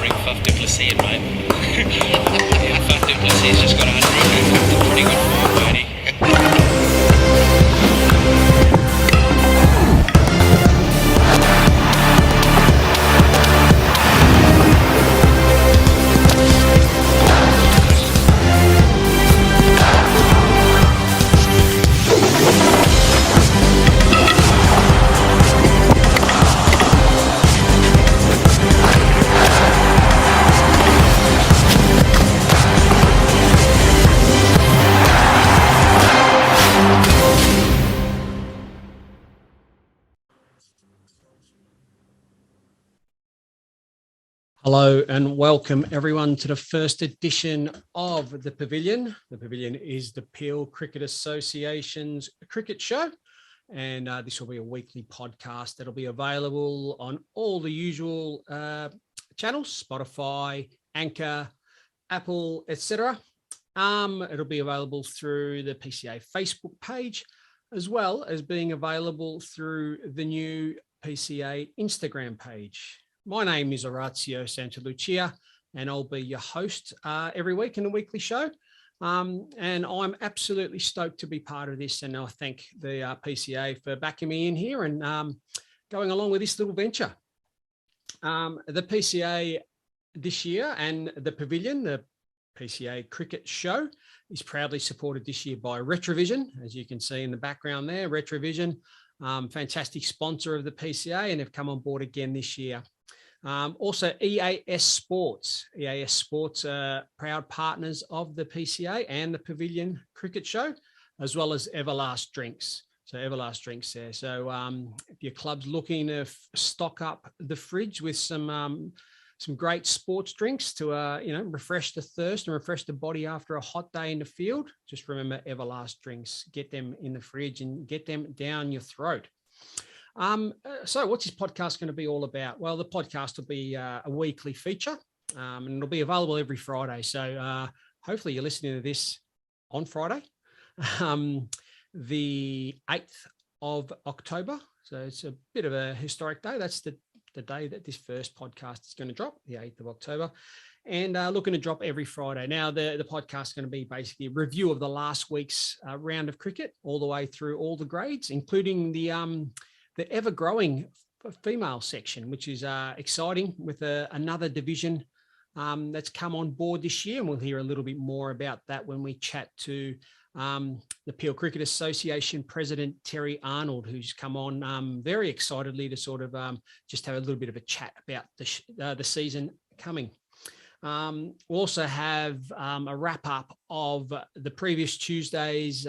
bring Faf du Plessis in, mate. Yeah, Faf du Plessis just got 100. It's pretty good for him, Bernie. Hello and welcome everyone to the first edition of the Pavilion. The Pavilion is the Peel Cricket Association's cricket show, and this will be a weekly podcast that'll be available on all the usual channels: Spotify, Anchor, Apple, etc. It'll be available through the PCA Facebook page, as well as being available through the new PCA Instagram page. My name is Orazio Santalucia, and I'll be your host every week in the weekly show. And I'm absolutely stoked to be part of this. And I thank the PCA for backing me in here and going along with this little venture. The PCA this year and the Pavilion, the PCA cricket show, is proudly supported this year by Retrovision, as you can see in the background there. Retrovision, fantastic sponsor of the PCA, and have come on board again this year. Also, EAS Sports. EAS Sports are proud partners of the PCA and the Pavilion Cricket Show, as well as Everlast Drinks. So Everlast Drinks there. So if your club's looking to stock up the fridge with some great sports drinks to refresh the thirst and refresh the body after a hot day in the field, just remember Everlast Drinks. Get them in the fridge and get them down your throat. So what's this podcast going to be all about? Well, the podcast will be a weekly feature, and it'll be available every Friday. So hopefully you're listening to this on Friday, the 8th of October. So it's a bit of a historic day. That's the day that this first podcast is going to drop, the 8th of October. And looking to drop every Friday. Now, the podcast is going to be basically a review of the last week's round of cricket, all the way through all the grades, including the ever-growing female section, which is exciting, with another division that's come on board this year. And we'll hear a little bit more about that when we chat to the Peel Cricket Association President, Terry Arnold, who's come on very excitedly to sort of just have a little bit of a chat about the season coming. We'll also have a wrap-up of the previous Tuesday's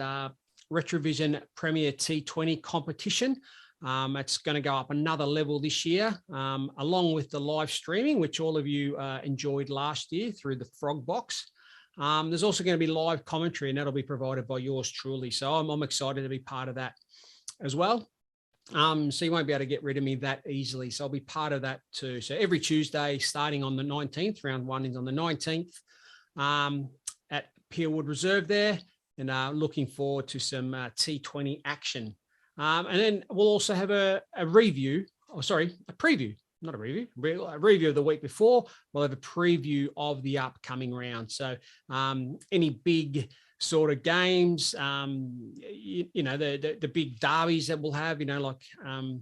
Retrovision Premier T20 competition. It's going to go up another level this year, along with the live streaming, which all of you enjoyed last year through the Frog Box. There's also going to be live commentary, and that'll be provided by yours truly. So I'm excited to be part of that as well. So you won't be able to get rid of me that easily. So I'll be part of that too. So every Tuesday, starting on the 19th, round one is on the 19th at Peelwood Reserve there, and looking forward to some T20 action. And then we'll also have a preview, not a review, a review of the week before. We'll have a preview of the upcoming round. So any big sort of games, the big derbies that we'll have, the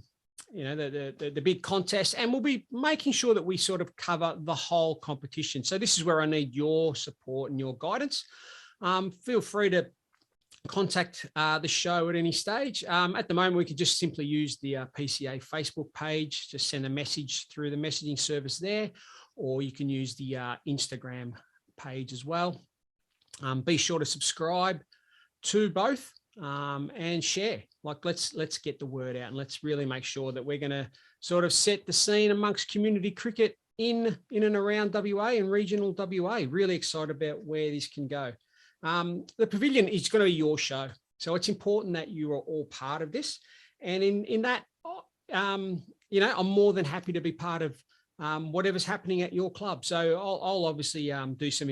big contests, and we'll be making sure that we sort of cover the whole competition. So this is where I need your support and your guidance. Feel free to contact the show at any stage. At the moment, we could just simply use the PCA Facebook page, just send a message through the messaging service there, or you can use the Instagram page as well. Be sure to subscribe to both and share. Let's get the word out, and let's really make sure that we're going to sort of set the scene amongst community cricket in and around WA and regional WA. Really excited about where this can go. The Pavilion is going to be your show. So it's important that you are all part of this. And in that, I'm more than happy to be part of whatever's happening at your club. So I'll obviously do some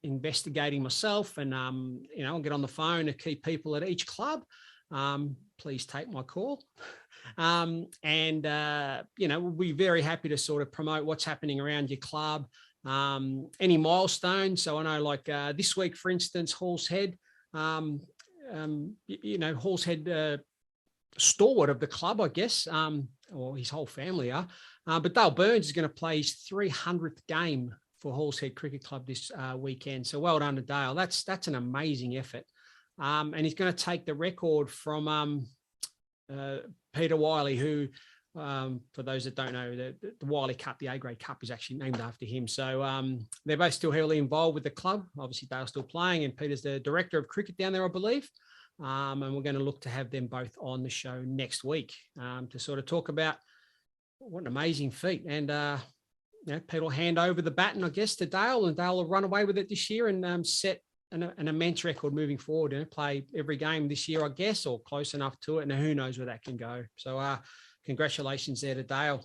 investigating myself, and, I'll get on the phone to key people at each club. Please take my call. We'll be very happy to sort of promote what's happening around your club, any milestones. So I know, like this week, for instance, Hall's Head, Hall's Head stalwart of the club, I guess, or his whole family are. But Dale Burns is going to play his 300th game for Hall's Head Cricket Club this weekend. So well done to Dale. That's an amazing effort. And he's going to take the record from Peter Wiley, who, for those that don't know, the Wiley Cup, the A-grade Cup, is actually named after him. So they're both still heavily involved with the club. Obviously, Dale's still playing, and Peter's the director of cricket down there, I believe. And we're going to look to have them both on the show next week to sort of talk about what an amazing feat. And Peter will hand over the baton, I guess, to Dale, and Dale will run away with it this year and set an immense record moving forward. Play every game this year, I guess, or close enough to it. And who knows where that can go. So congratulations there to Dale.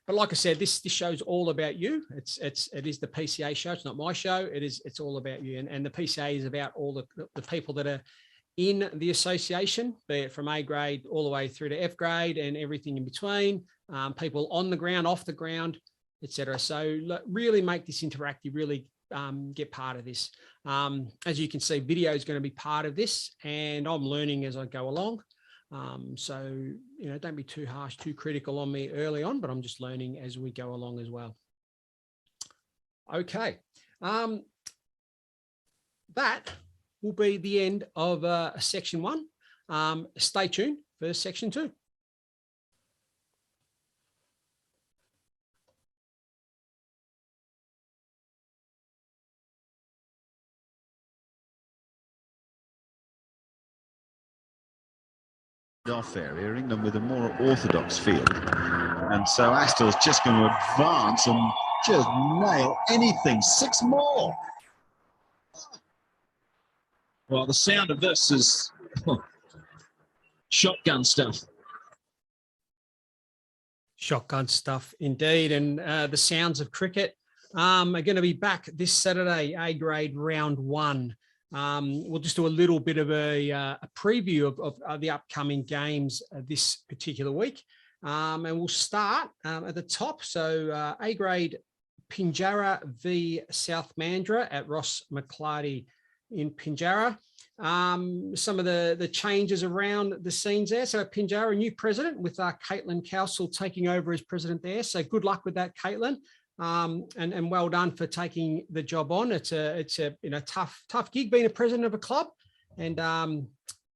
But like I said, this show's all about you. It is the PCA show. It's not my show. It's all about you. And the PCA is about all the people that are in the association, be it from A grade all the way through to F grade and everything in between, people on the ground, off the ground, etc. So really make this interactive, really get part of this. As you can see, video is going to be part of this, and I'm learning as I go along. So, don't be too harsh, too critical on me early on, but I'm just learning as we go along as well. Okay. That will be the end of section 1. Stay tuned for section 2. Off area, England with a more orthodox field, and so Astor's just going to advance and just nail anything. 6 more. Well, the sound of this is shotgun stuff. Shotgun stuff indeed. And the sounds of cricket are going to be back this Saturday, A grade round 1. We'll just do a little bit of a preview of the upcoming games this particular week. And we'll start at the top. So A grade Pinjarra v South Mandurah at Ross McClarty in Pinjarra. Some of the changes around the scenes there. So Pinjarra, a new president with Caitlin Cowsill taking over as president there. So good luck with that, Caitlin. And well done for taking the job on. It's a tough gig being a president of a club, and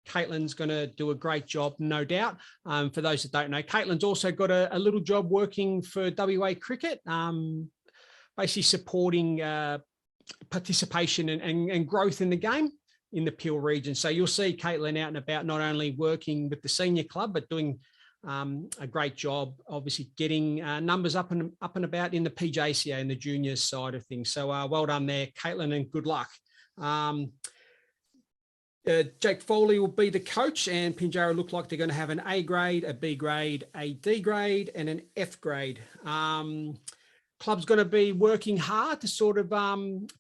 Caitlin's going to do a great job, no doubt. For those that don't know, Caitlin's also got a little job working for WA Cricket, basically supporting participation and growth in the game in the Peel region. So you'll see Caitlin out and about, not only working with the senior club, but doing a great job, obviously getting numbers up and about in the PJCA and the juniors side of things. So well done there, Caitlin, and good luck. Jake Foley will be the coach, and Pinjarra look like they're going to have an A grade, a B grade, a D grade, and an F grade. Club's going to be working hard to sort of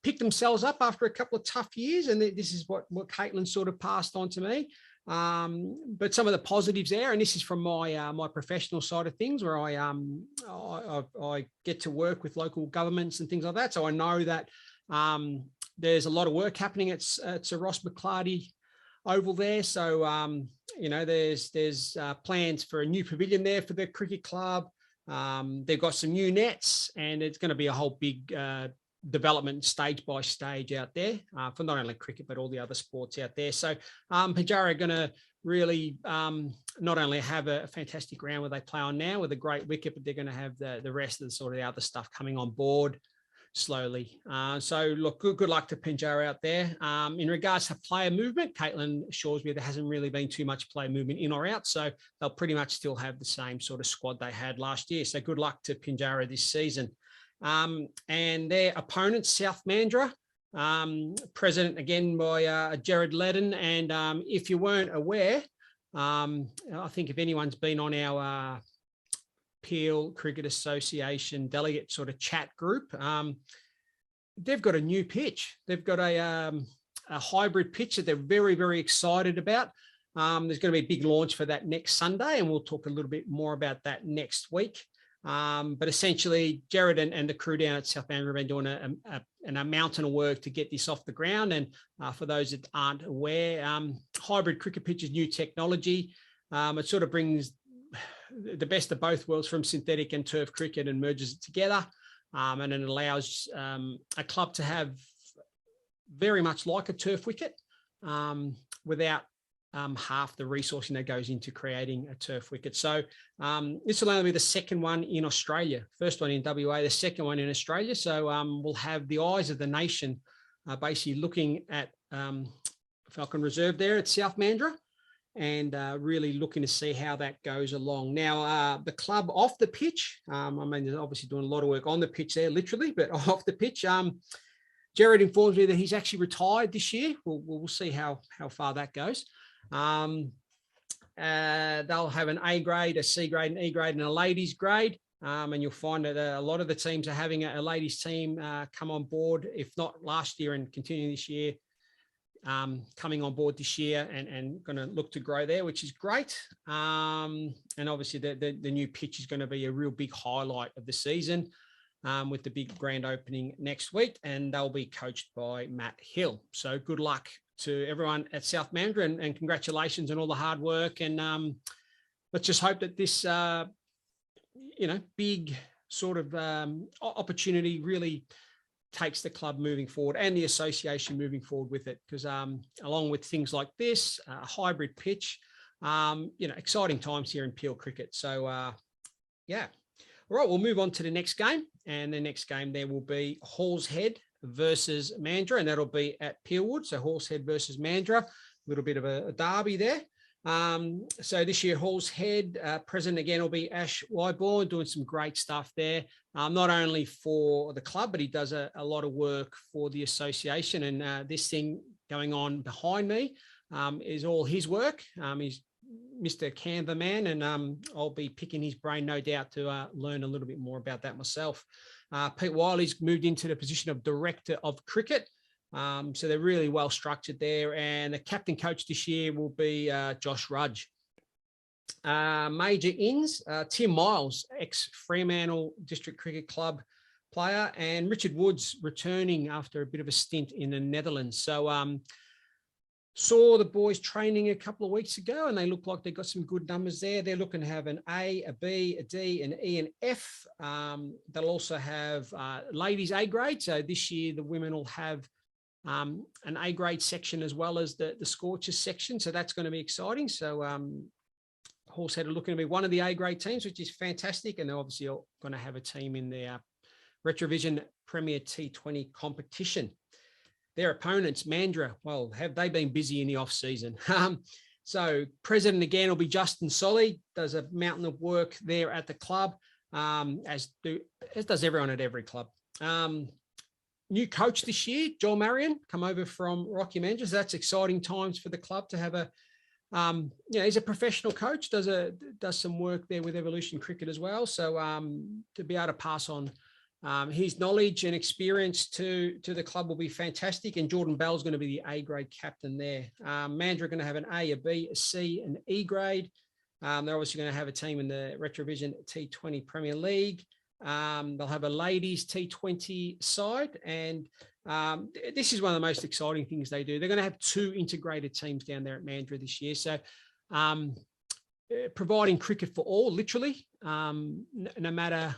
pick themselves up after a couple of tough years, and this is what Caitlin sort of passed on to me. But some of the positives there, and this is from my professional side of things, where I get to work with local governments and things like that. So I know that there's a lot of work happening at Sir Ross McClarty Oval there. So there's plans for a new pavilion there for the cricket club. They've got some new nets, and it's going to be a whole big development stage by stage out there for not only cricket but all the other sports out there. So Pinjarra are going to really not only have a fantastic ground where they play on now with a great wicket, but they're going to have the rest of the sort of the other stuff coming on board slowly. So look, good luck to Pinjarra out there. In regards to player movement, Caitlin assures me there hasn't really been too much player movement in or out, so they'll pretty much still have the same sort of squad they had last year. So good luck to Pinjarra this season. And their opponents, South Mandurah, president again by Jared Ledden. And if you weren't aware, I think if anyone's been on our Peel Cricket Association delegate sort of chat group, they've got a new pitch. They've got a hybrid pitch that they're very, very excited about. There's going to be a big launch for that next Sunday, and we'll talk a little bit more about that next week. But essentially, Jared and the crew down at South Mandurah have been doing a mountain of work to get this off the ground. And for those that aren't aware, hybrid cricket pitch is new technology. It sort of brings the best of both worlds from synthetic and turf cricket and merges it together. And it allows a club to have very much like a turf wicket without half the resourcing that goes into creating a turf wicket. So this will only be the second one in Australia, first one in WA, the second one in Australia. So we'll have the eyes of the nation basically looking at Falcon Reserve there at South Mandurah and really looking to see how that goes along. Now, the club off the pitch, I mean, they're obviously doing a lot of work on the pitch there, literally, but off the pitch, Jared informs me that he's actually retired this year. We'll see how far that goes. They'll have an A grade, a C grade, an E grade, and a ladies grade. And you'll find that a lot of the teams are having a ladies team come on board, if not last year and continuing this year, coming on board this year and going to look to grow there, which is great. And obviously the new pitch is going to be a real big highlight of the season with the big grand opening next week. And they'll be coached by Matt Hill. So good luck to everyone at South Mandurah and congratulations on all the hard work. And let's just hope that this, big sort of opportunity really takes the club moving forward and the association moving forward with it. Because along with things like this, hybrid pitch, exciting times here in Peel cricket. So, yeah. All right, we'll move on to the next game. And the next game there will be Hall's Head versus Mandurah, and that'll be at Peelwood. So Hall's Head versus Mandurah, a little bit of a derby there. So this year, Hall's Head president again will be Ash Wyborn, doing some great stuff there, not only for the club, but he does a lot of work for the association. And this thing going on behind me is all his work. He's Mr. Canva man, and I'll be picking his brain, no doubt, to learn a little bit more about that myself. Pete Wiley's moved into the position of director of cricket. So they're really well structured there. And the captain coach this year will be Josh Rudge. Major ins, Tim Miles, ex-Fremantle District Cricket Club player, and Richard Woods returning after a bit of a stint in the Netherlands. So saw the boys training a couple of weeks ago, and they look like they've got some good numbers there. They're looking to have an A, a B, a D, an E, and F. They'll also have ladies A grade. So this year, the women will have an A grade section as well as the Scorches section. So that's going to be exciting. So Hall's Head are looking to be one of the A grade teams, which is fantastic. And they're obviously going to have a team in their Retrovision Premier T20 competition. Their opponents, Mandurah, well, have they been busy in the off season? So president again will be Justin Solly, does a mountain of work there at the club, as does everyone at every club. New coach this year, Joel Marion, come over from Rocky Managers. That's exciting times for the club to have he's a professional coach, does some work there with Evolution Cricket as well. So to be able to pass on his knowledge and experience to the club will be fantastic. And Jordan Bell's going to be the A grade captain there. Mandurah are going to have an A, a B, a C, and E grade. They're obviously going to have a team in the Retrovision T20 Premier League. They'll have a ladies T20 side. And this is one of the most exciting things they do. They're going to have 2 integrated teams down there at Mandurah this year. So providing cricket for all, literally, no matter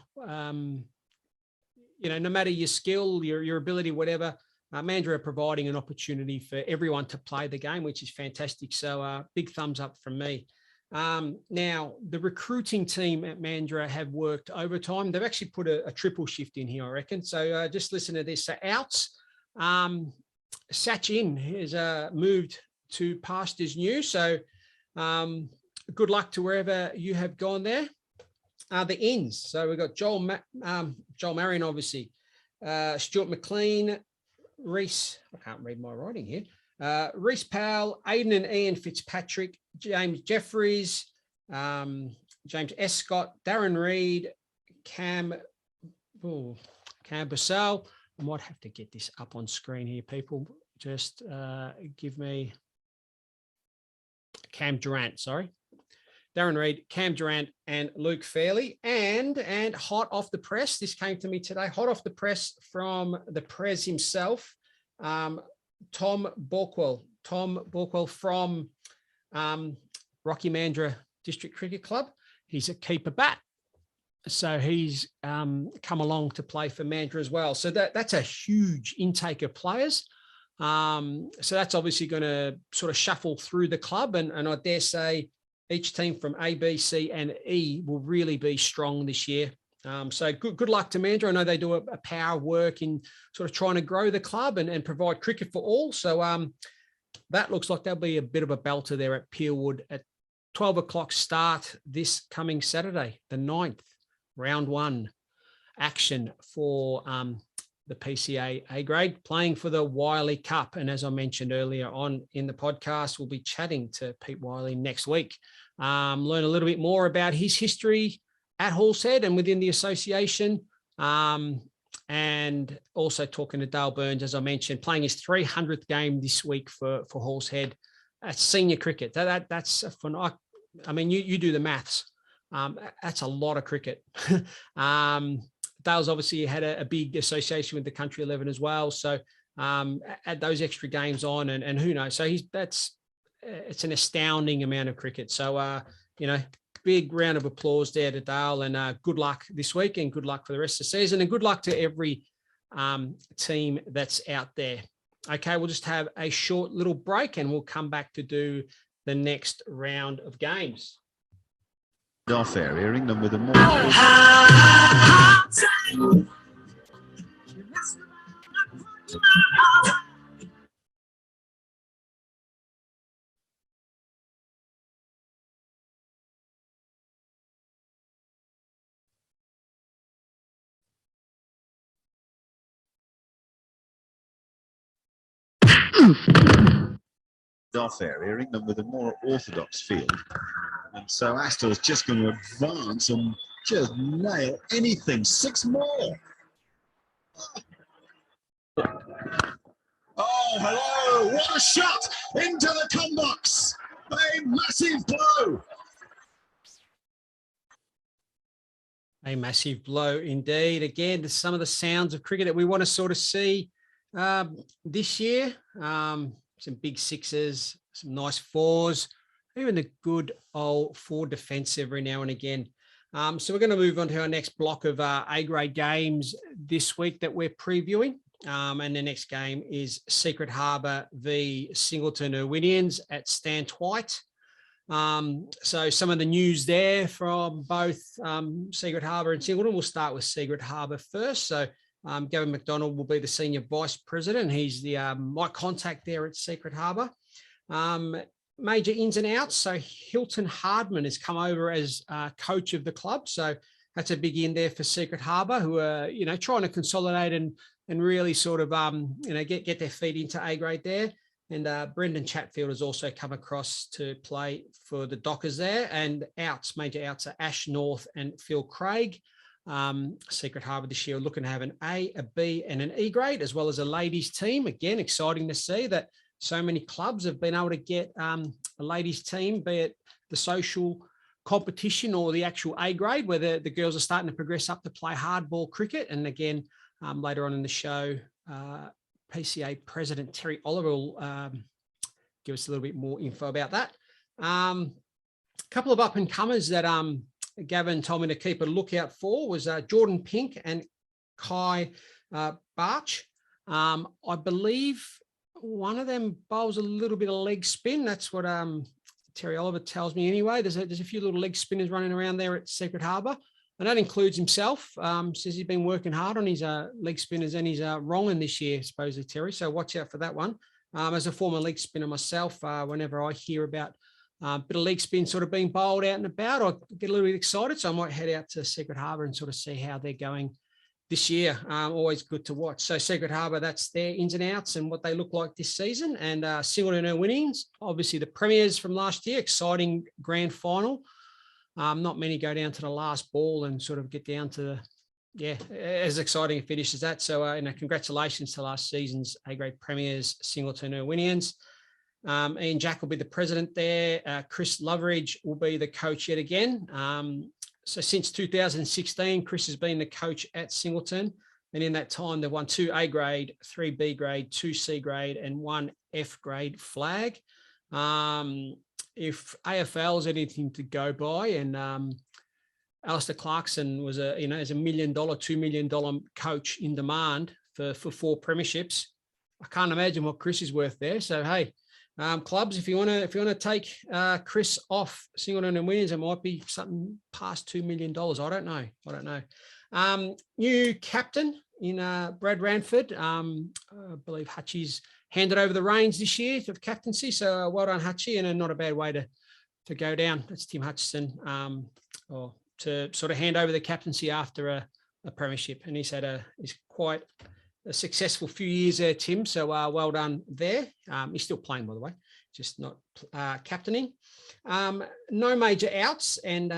no matter your skill, your ability, whatever, Mandurah are providing an opportunity for everyone to play the game, which is fantastic. So big thumbs up from me. Now, the recruiting team at Mandurah have worked overtime. They've actually put a triple shift in here, I reckon. So just listen to this. So outs, Sachin has moved to pastures new. So good luck to wherever you have gone there. The ins. So we've got Joel Marion, obviously, Stuart McLean, Reese. I can't read my writing here. Reese Powell, Aidan and Ian Fitzpatrick, James Jeffries, James Escott, Darren Reed, Cam Bussell. I might have to get this up on screen here, people. Just give me Cam Durant, sorry. Darren Reed, Cam Durant, and Luke Fairley. And hot off the press, this came to me today, hot off the press from the Prez himself, Tom Borkwell. Tom Borkwell from Rocky Mandurah District Cricket Club. He's a keeper bat. So he's come along to play for Mandurah as well. So that's a huge intake of players. So that's obviously going to sort of shuffle through the club. And I dare say each team from A, B, C, and E will really be strong this year. So good luck to Mandurah. I know they do a power work in sort of trying to grow the club and provide cricket for all. So that looks like there'll be a bit of a belter there at Peelwood at 12 o'clock start this coming Saturday, the 9th, round 1 action for the PCA A grade, playing for the Wiley Cup. And as I mentioned earlier on in the podcast, we'll be chatting to Pete Wiley next week, learn a little bit more about his history at Hallshead and within the association, and also talking to Dale Burns, as I mentioned, playing his 300th game this week for Hallshead at senior cricket. That's a fun. I mean, you do the maths. That's a lot of cricket. Dale's obviously had a big association with the Country 11 as well. So add those extra games on and who knows. So it's an astounding amount of cricket. So, big round of applause there to Dale, and good luck this week and good luck for the rest of the season, and good luck to every team that's out there. Okay, we'll just have a short little break and we'll come back to do the next round of games. Off area, England with a more. Off area, England with a more orthodox field. And so Astor's just going to advance and just nail anything. 6 more. Oh, hello. What a shot into the come box. A massive blow. A massive blow indeed. Again, some of the sounds of cricket that we want to sort of see this year. Some big sixes, some nice fours, even the good old 4 defense every now and again. So we're going to move on to our next block of A-grade games this week that we're previewing. And the next game is Secret Harbour v Singleton Irwinians at Stan Twite. So some of the news there from both Secret Harbour and Singleton. We'll start with Secret Harbour first. So Gavin McDonald will be the Senior Vice President. He's my contact there at Secret Harbour. Major ins and outs. So Hilton Hardman has come over as coach of the club. So that's a big in there for Secret Harbour, who are, trying to consolidate and really sort of, get their feet into A grade there. And Brendan Chatfield has also come across to play for the Dockers there. And major outs are Ash North and Phil Craig. Secret Harbour this year looking to have an A, a B and an E grade, as well as a ladies team. Again, exciting to see that so many clubs have been able to get a ladies team, be it the social competition or the actual A grade, where the girls are starting to progress up to play hardball cricket. And again, later on in the show, PCA President Terry Oliver will give us a little bit more info about that. A couple of up-and-comers that Gavin told me to keep a lookout for was Jordan Pink and Kai Barch. I believe one of them bowls a little bit of leg spin. That's what Terry Oliver tells me anyway. There's a few little leg spinners running around there at Secret Harbour. And that includes himself. Says he's been working hard on his leg spinners and he's wronging this year, supposedly, Terry. So watch out for that one. As a former leg spinner myself, whenever I hear about a bit of leg spin sort of being bowled out and about, I get a little bit excited. So I might head out to Secret Harbour and sort of see how they're going this year. Always good to watch. So Secret Harbour, that's their ins and outs and what they look like this season. And Singleton Irwinians, obviously the premiers from last year, exciting grand final. Not many go down to the last ball and sort of get down to, as exciting a finish as that. So, congratulations to last season's A-grade premiers, Singleton Irwinians. Ian Jack will be the president there. Chris Loveridge will be the coach yet again. So since 2016, Chris has been the coach at Singleton. And in that time, they've won 2 A grade, 3 B grade, 2 C grade, and 1 F grade flag. If AFL is anything to go by, and Alistair Clarkson was as $1 million, $2 million coach in demand for 4 premierships, I can't imagine what Chris is worth there. So hey, clubs, if you want to take Chris off Singleton and Williams, it might be something past $2 million. I don't know. New captain in Brad Ranford. I believe Hutchie's handed over the reins this year of captaincy. So well done, Hutchie, and not a bad way to go down. That's Tim Hutchison, or to sort of hand over the captaincy after a premiership. And he's quite a successful few years there, Tim. So well done there. He's still playing, by the way, just not captaining. No major outs, and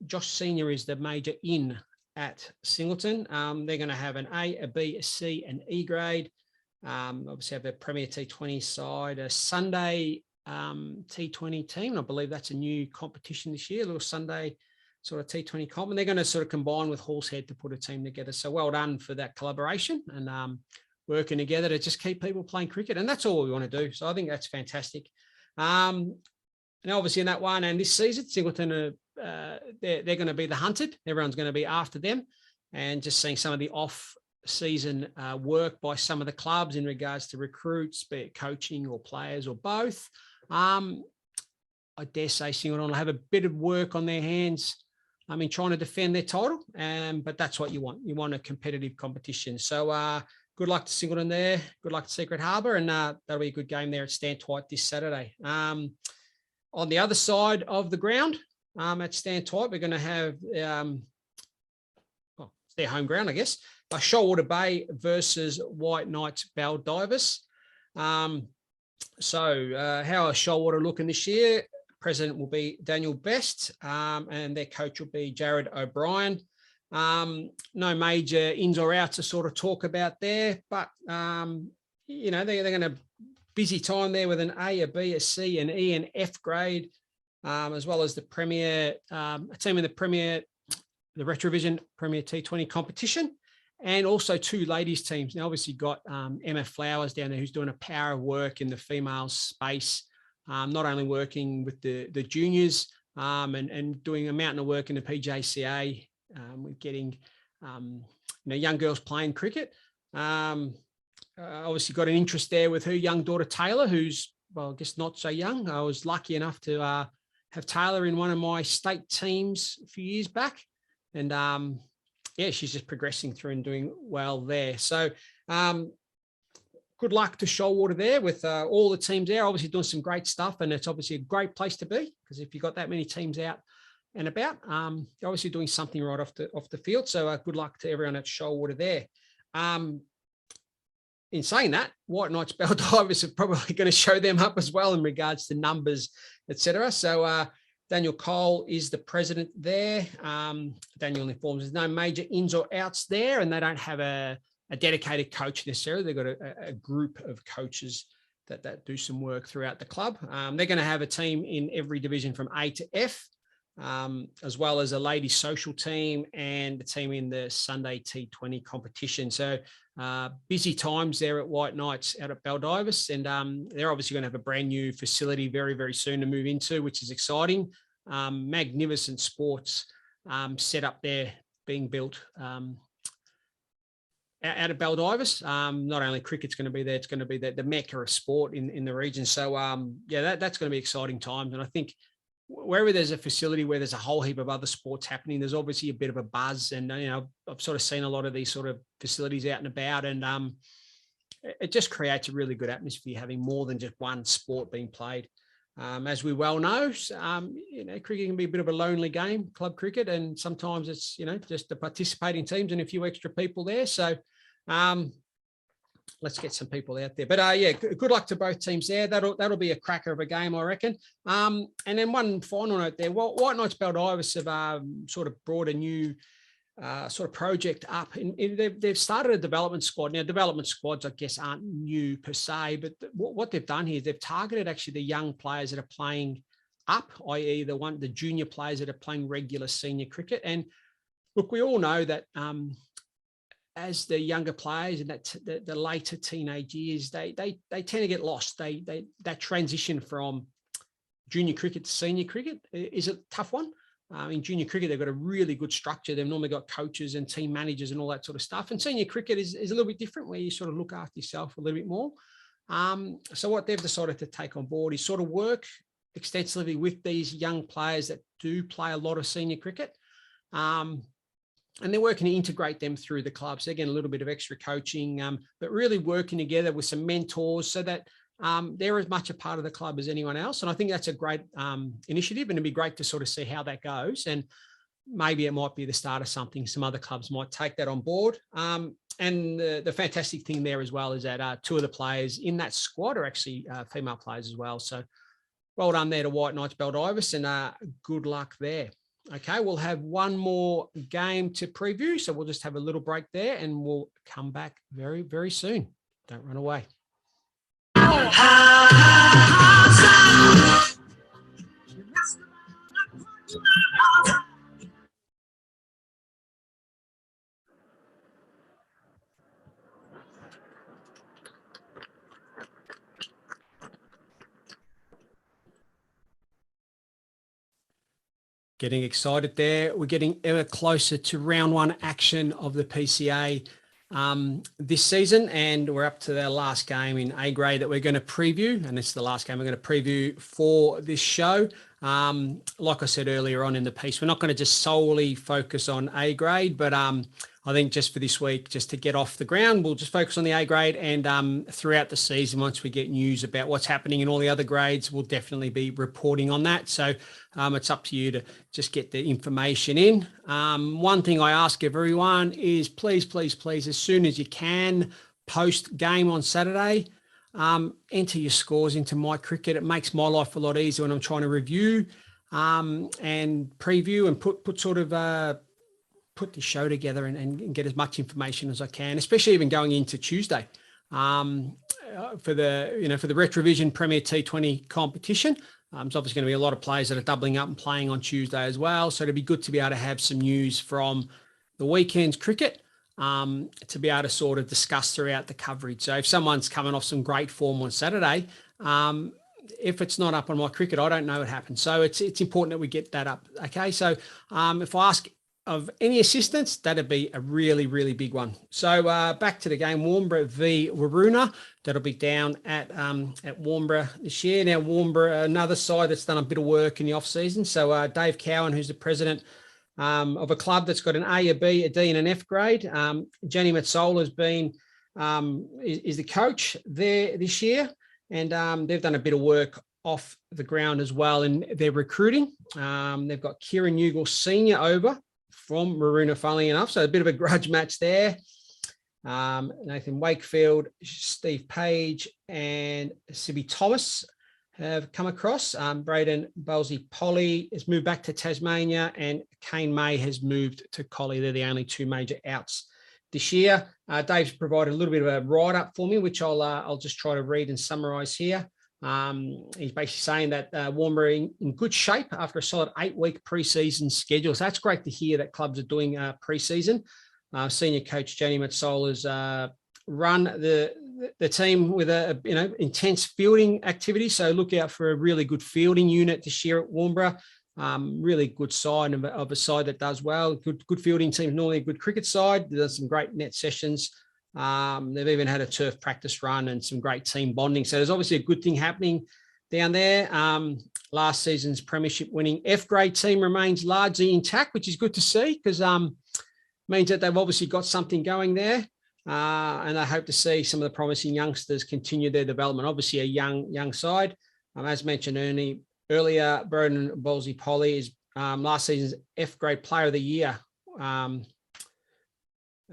Josh Senior is the major in at Singleton. They're going to have an A, a B, a C, an E grade. Obviously have a Premier T20 side, a Sunday T20 team. I believe that's a new competition this year, a little Sunday sort of T20 comp, and they're going to sort of combine with Horsehead to put a team together. So well done for that collaboration and working together to just keep people playing cricket. And that's all we want to do. So I think that's fantastic. And obviously in that one, and this season, Singleton, they're going to be the hunted. Everyone's going to be after them. And just seeing some of the off-season work by some of the clubs in regards to recruits, be it coaching or players or both. I dare say Singleton will have a bit of work on their hands. I mean, trying to defend their title, but that's what you want. You want a competitive competition. So good luck to Singleton there. Good luck to Secret Harbour, and that'll be a good game there at Stan Twyte this Saturday. On the other side of the ground, at Stan Twyte, we're going to have, it's their home ground, I guess, Shoalwater Bay versus White Knights Baldivis. So how are Shoalwater looking this year? President will be Daniel Best, and their coach will be Jared O'Brien. No major ins or outs to sort of talk about there, but they're going to busy time there with an A, a B, a C, an E, and F grade, as well as the Premier, a team in the Premier, the Retrovision Premier T20 competition, and also 2 ladies teams. Now, obviously got Emma Flowers down there, who's doing a power of work in the female space. Not only working with the juniors and doing a mountain of work in the PJCA with getting young girls playing cricket. Obviously got an interest there with her young daughter Taylor, who's, well, I guess not so young. I was lucky enough to have Taylor in one of my state teams a few years back, and she's just progressing through and doing well there. So good luck to Shoalwater there with all the teams there, obviously doing some great stuff, and it's obviously a great place to be, because if you've got that many teams out and about, you're obviously doing something right off the field. So good luck to everyone at Shoalwater there. In saying that, White Knights Baldivis are probably going to show them up as well in regards to numbers, etc. So Daniel Cole is the president there. Daniel informs there's no major ins or outs there, and they don't have a dedicated coach necessarily. They've got a group of coaches that do some work throughout the club. They're going to have a team in every division from A to F, as well as a ladies social team and a team in the Sunday T20 competition. So busy times there at White Knights out at Baldivis, and they're obviously going to have a brand new facility very, very soon to move into, which is exciting. Magnificent sports set up there being built out of Baldivis. Not only cricket's going to be there, it's going to be the mecca of sport in the region. So that's going to be exciting times. And I think wherever there's a facility where there's a whole heap of other sports happening, there's obviously a bit of a buzz. And I've sort of seen a lot of these sort of facilities out and about, and it just creates a really good atmosphere having more than just one sport being played. As we well know, cricket can be a bit of a lonely game, club cricket, and sometimes it's, just the participating teams and a few extra people there. So let's get some people out there. But good luck to both teams there. That'll be a cracker of a game, I reckon. And then one final note there. White Knights Baldivis have sort of brought a new sort of project up. And they've started a development squad. Now, development squads, I guess, aren't new per se, but what they've done here is they've targeted actually the young players that are playing up, i.e. the junior players that are playing regular senior cricket. And look, we all know that as the younger players and the later teenage years, they tend to get lost. That transition from junior cricket to senior cricket is a tough one. In junior cricket, they've got a really good structure. They've normally got coaches and team managers and all that sort of stuff. And senior cricket is a little bit different, where you sort of look after yourself a little bit more. So what they've decided to take on board is sort of work extensively with these young players that do play a lot of senior cricket. And they're working to integrate them through the clubs. So again, a little bit of extra coaching, but really working together with some mentors so that they're as much a part of the club as anyone else. And I think that's a great initiative, and it'd be great to sort of see how that goes. And maybe it might be the start of something. Some other clubs might take that on board. And the fantastic thing there as well is that 2 of the players in that squad are actually female players as well. So well done there to White Knights Baldivis, and good luck there. Okay, we'll have one more game to preview. So we'll just have a little break there, and we'll come back very, very soon. Don't run away. Getting excited there. We're getting ever closer to round 1 action of the PCA this season, and we're up to our last game in A grade that we're going to preview, and it's the last game we're going to preview for this show. Like I said earlier on in the piece, we're not going to just solely focus on A grade, but I think just for this week, just to get off the ground, we'll just focus on the A grade, and throughout the season, once we get news about what's happening in all the other grades, we'll definitely be reporting on that. So it's up to you to just get the information in. One thing I ask everyone is please, please, please, as soon as you can, post game on Saturday, enter your scores into My Cricket. It makes my life a lot easier when I'm trying to review and preview and put the show together and get as much information as I can, especially even going into Tuesday for the Retrovision Premier T20 competition. There's obviously going to be a lot of players that are doubling up and playing on Tuesday as well. So it'd be good to be able to have some news from the weekend's cricket to be able to sort of discuss throughout the coverage. So if someone's coming off some great form on Saturday, if it's not up on My Cricket, I don't know what happened. So it's important that we get that up. Okay. So if I ask of any assistance, that'd be a really, really big one. So back to the game, Warnbro v Waroona. That'll be down at Warnbro this year. Now, Warnbro, another side that's done a bit of work in the off season. So Dave Cowan, who's the president of a club that's got an A, a B, a D, and an F grade. Jenny Metsola has been is the coach there this year, and they've done a bit of work off the ground as well in their recruiting. They've got Kieran Ugal Senior over from Waroona, funnily enough. So a bit of a grudge match there. Nathan Wakefield, Steve Page, and Sibby Thomas have come across. Braden Bowlesy Polly has moved back to Tasmania, and Kane May has moved to Collie. They're the only 2 major outs this year. Dave's provided a little bit of a write-up for me, which I'll just try to read and summarise here. He's basically saying that Warnbro in good shape after a solid 8-week pre-season schedule. So that's great to hear that clubs are doing pre-season. Senior coach Jenny Metsola's run the team with a intense fielding activity. So look out for a really good fielding unit this year at Warnbro. Really good side of a side that does well. Good fielding team, normally a good cricket side. There's some great net sessions. They've even had a turf practice run and some great team bonding. So there's obviously a good thing happening down there. Last season's premiership winning F grade team remains largely intact, which is good to see because means that they've obviously got something going there. And I hope to see some of the promising youngsters continue their development. Obviously a young side. As mentioned earlier, Braden Bowlesy Polly is last season's F grade player of the year.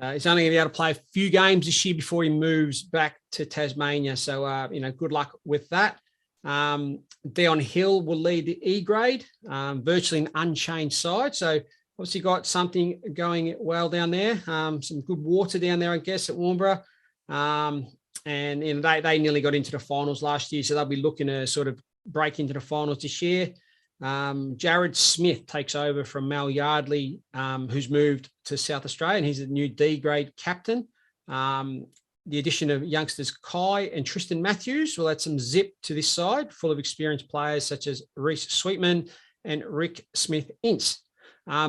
He's only going to be able to play a few games this year before he moves back to Tasmania. So, good luck with that. Dion Hill will lead the E grade, virtually an unchanged side. So obviously got something going well down there. Some good water down there, I guess, at Warnbro. And they nearly got into the finals last year, so they'll be looking to sort of break into the finals this year. Jared Smith takes over from Mal Yardley, who's moved to South Australia, and he's the new D grade captain. The addition of youngsters Kai and Tristan Matthews will add some zip to this side, full of experienced players such as Reece Sweetman and Rick Smith-Ince.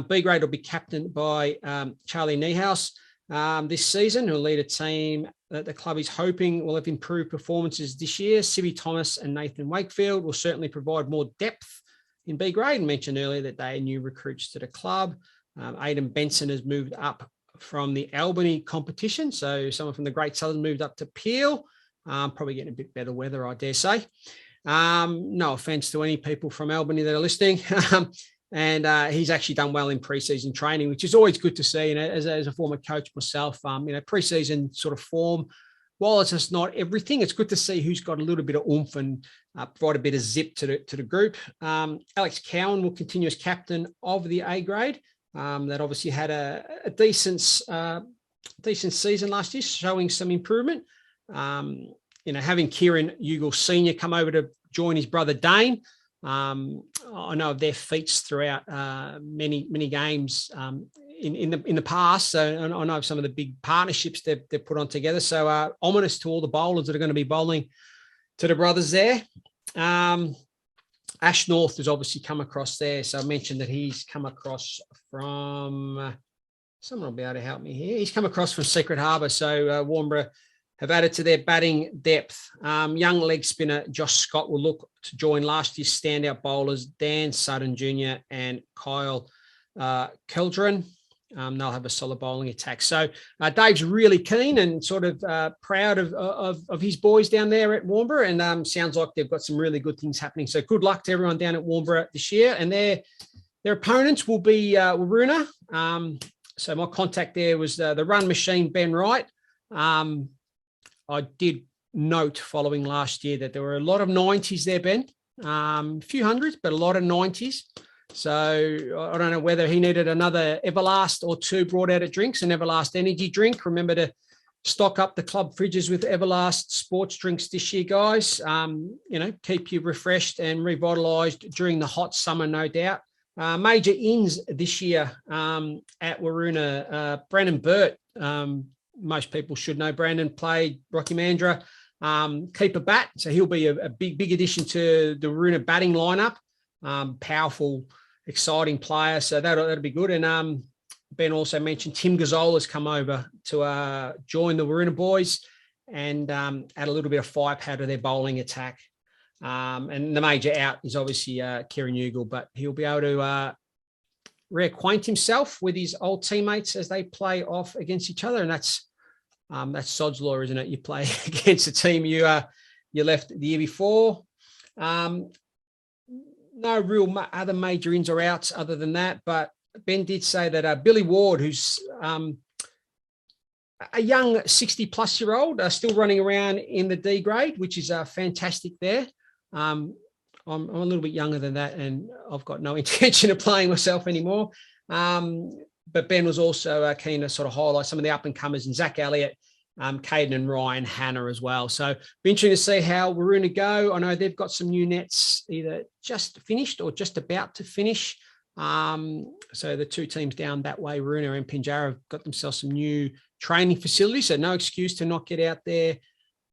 B grade will be captained by Charlie Niehaus this season, who'll lead a team that the club is hoping will have improved performances this year. Sibby Thomas and Nathan Wakefield will certainly provide more depth in B grade. I mentioned earlier that they are new recruits to the club. Aidan Benson has moved up from the Albany competition. So someone from the Great Southern moved up to Peel, probably getting a bit better weather, I dare say. No offense to any people from Albany that are listening. And he's actually done well in preseason training, which is always good to see. And as a former coach myself, preseason sort of form, while it's just not everything, it's good to see who's got a little bit of oomph and provide a bit of zip to the group. Alex Cowan will continue as captain of the A grade. That obviously had a decent season last year, showing some improvement. Having Kieran Ugle Senior come over to join his brother Dane. I know of their feats throughout many games in the past. So I know of some of the big partnerships they've put on together. So ominous to all the bowlers that are going to be bowling to the brothers there. Ash North has obviously come across there. So I mentioned that he's come across from, someone will be able to help me here. He's come across from Secret Harbour. So Warnbro have added to their batting depth. Young leg spinner Josh Scott will look to join last year's standout bowlers, Dan Sutton Jr. and Kyle Keldron. They'll have a solid bowling attack. So Dave's really keen and sort of proud of his boys down there at Warnbro, and sounds like they've got some really good things happening. So good luck to everyone down at Warnbro this year. And their opponents will be Waroona. So my contact there was the run machine, Ben Wright. I did note following last year that there were a lot of 90s there, Ben. A few hundreds, but a lot of 90s. So I don't know whether he needed another Everlast or two brought out of drinks, an Everlast energy drink. Remember to stock up the club fridges with Everlast sports drinks this year, guys. Keep you refreshed and revitalised during the hot summer, no doubt. Major ins this year at Waroona. Brandon Burt, most people should know Brandon, played Rocky Mandra, keeper bat. So he'll be a big addition to the Waroona batting lineup. Powerful, exciting player. So that'll be good. And Ben also mentioned Tim Gazzola has come over to join the Waroona boys and add a little bit of firepower to their bowling attack. And the major out is obviously Kieran Ugle, but he'll be able to reacquaint himself with his old teammates as they play off against each other. And that's sod's law, isn't it? You play against a team you left the year before. No real other major ins or outs other than that. But Ben did say that Billy Ward, who's a young 60-plus-year-old, still running around in the D grade, which is fantastic there. I'm a little bit younger than that, and I've got no intention of playing myself anymore. But Ben was also keen to sort of highlight some of the up-and-comers in Zach Elliott, Caden and Ryan Hanna as well. So be interesting to see how Waroona go. I know they've got some new nets either just finished or just about to finish. So the two teams down that way, Waroona and Pinjarra, have got themselves some new training facilities. So no excuse to not get out there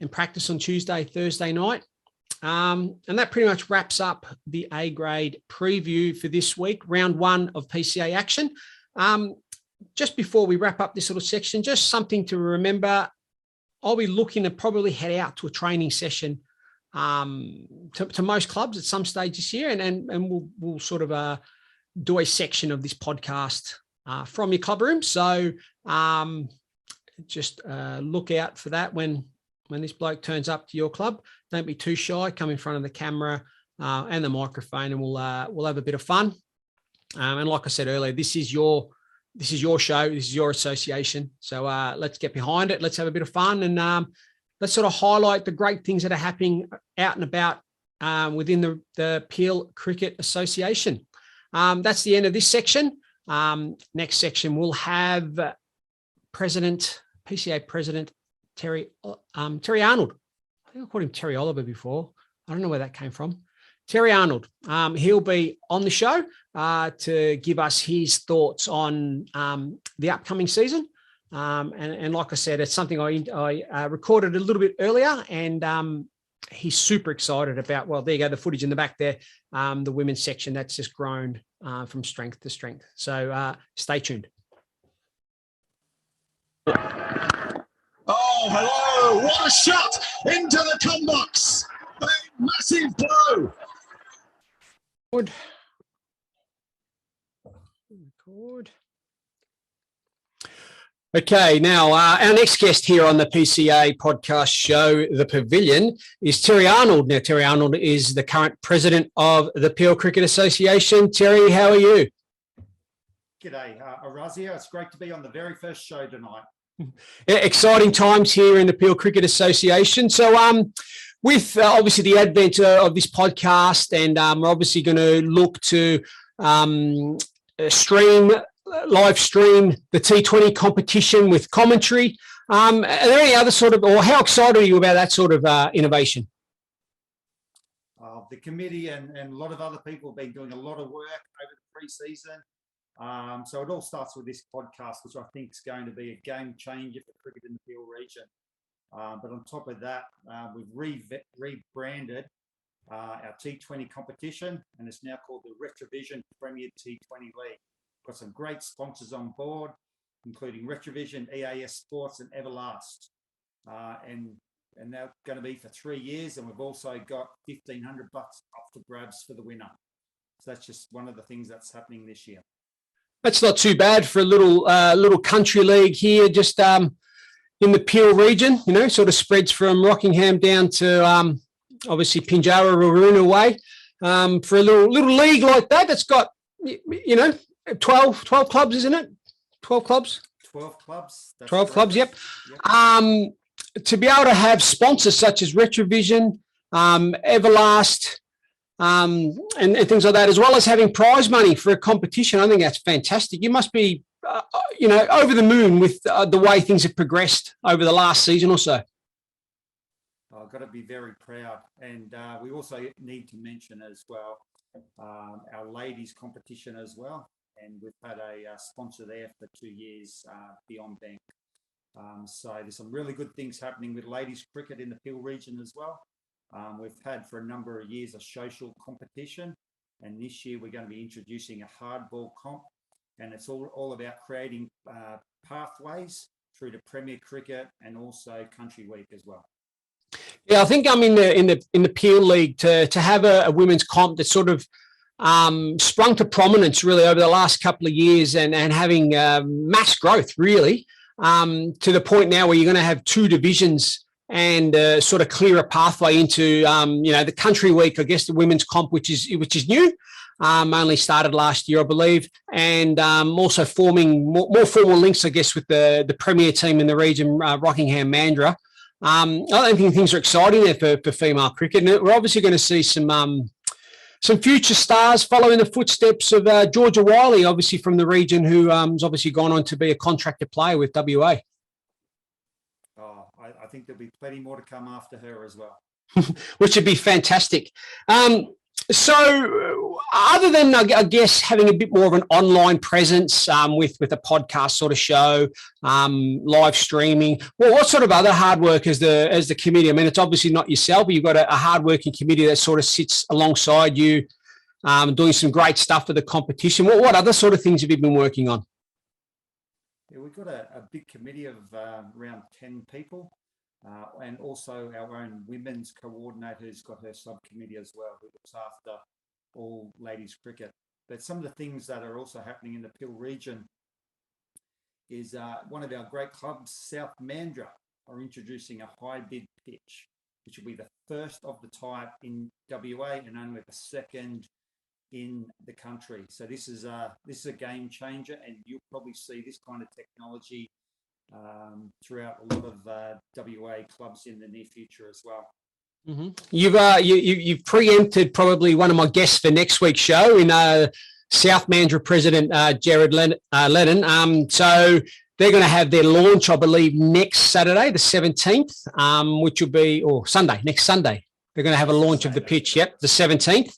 and practice on Tuesday, Thursday night. And that pretty much wraps up the A grade preview for this week, round one of PCA action. Just before we wrap up this little section, just something to remember. I'll be looking to probably head out to a training session to most clubs at some stage this year, and we'll sort of do a section of this podcast from your club room. So just look out for that when this bloke turns up to your club. Don't be too shy. Come in front of the camera and the microphone, and we'll have a bit of fun. And like I said earlier, this is your show. This is your association. So let's get behind it. Let's have a bit of fun, and let's sort of highlight the great things that are happening out and about within the Peel Cricket Association. That's the end of this section. Next section, we'll have PCA President Terry Arnold. I think I called him Terry Oliver before. I don't know where that came from. Terry Arnold. He'll be on the show to give us his thoughts on the upcoming season. And like I said, it's something I recorded a little bit earlier, and he's super excited about, well, there you go, the footage in the back there, the women's section that's just grown from strength to strength. So stay tuned. Oh, hello. What a shot into the com box. A massive blow. Record. Okay, now our next guest here on the PCA podcast show, The Pavilion, is Terry Arnold. Now, Terry Arnold is the current president of the Peel Cricket Association. Terry, how are you? G'day, Orazio. It's great to be on the very first show tonight. Yeah, exciting times here in the Peel Cricket Association. So, with obviously the advent of this podcast, and we're obviously going to look to live stream the T20 competition with commentary. Are there any other sort of, or how excited are you about that sort of innovation? The committee and a lot of other people have been doing a lot of work over the pre-season. So it all starts with this podcast, which I think is going to be a game changer for cricket in the Peel region. But on top of that, we've rebranded our T20 competition, and it's now called the Retrovision Premier T20 League. Got some great sponsors on board, including Retrovision, EAS Sports, and Everlast. And they're going to be for 3 years, and we've also got $1,500 up for grabs for the winner. So that's just one of the things that's happening this year. That's not too bad for a little country league here, just in the Peel region. You know, sort of spreads from Rockingham down to obviously Pinjarra, Waroona way. For a little league like that, that's got 12 clubs, isn't it? 12 clubs. 12 clubs. 12 clubs. Yep. To be able to have sponsors such as Retrovision, Everlast, and things like that, as well as having prize money for a competition, I think that's fantastic. You must be, over the moon with the way things have progressed over the last season or so. I've got to be very proud. And we also need to mention as well our ladies competition as well. And we've had a sponsor there for 2 years, Beyond Bank. So there's some really good things happening with ladies cricket in the Peel region as well. We've had for a number of years a social competition, and this year we're going to be introducing a hardball comp, and it's all about creating pathways through to Premier Cricket and also Country Week as well. Yeah, I think I'm in the Peel League to have a women's comp that sort of sprung to prominence really over the last couple of years and having mass growth really to the point now where you're going to have 2 divisions and sort of clear a pathway into the Country Week, I guess the women's comp, which is new, only started last year I believe, and also forming more formal links I guess with the premier team in the region, Rockingham Mandurah. I think things are exciting there for female cricket, and we're obviously going to see some future stars following the footsteps of Georgia Wiley, obviously from the region, who has obviously gone on to be a contracted player with WA. Oh, I think there'll be plenty more to come after her as well. Which would be fantastic. So other than, I guess, having a bit more of an online presence with a podcast sort of show, live streaming, well, what sort of other hard work as the committee? I mean, it's obviously not yourself, but you've got a hard-working committee that sort of sits alongside you, doing some great stuff for the competition. What other sort of things have you been working on? Yeah, we've got a big committee of around 10 people. And also our own women's coordinator who's got her subcommittee as well, who looks after all ladies cricket. But some of the things that are also happening in the Peel region is one of our great clubs, South Mandurah, are introducing a high bid pitch, which will be the first of the type in WA and only the second in the country. So this is a game changer, and you'll probably see this kind of technology throughout a lot of WA clubs in the near future as well. Mm-hmm. You've preempted probably one of my guests for next week's show in South Mandurah president, Jared Lennon. So they're going to have their launch, I believe, next Saturday, the 17th, which will be, or Sunday, next Sunday. They're going to have a launch of the pitch, yep, the 17th,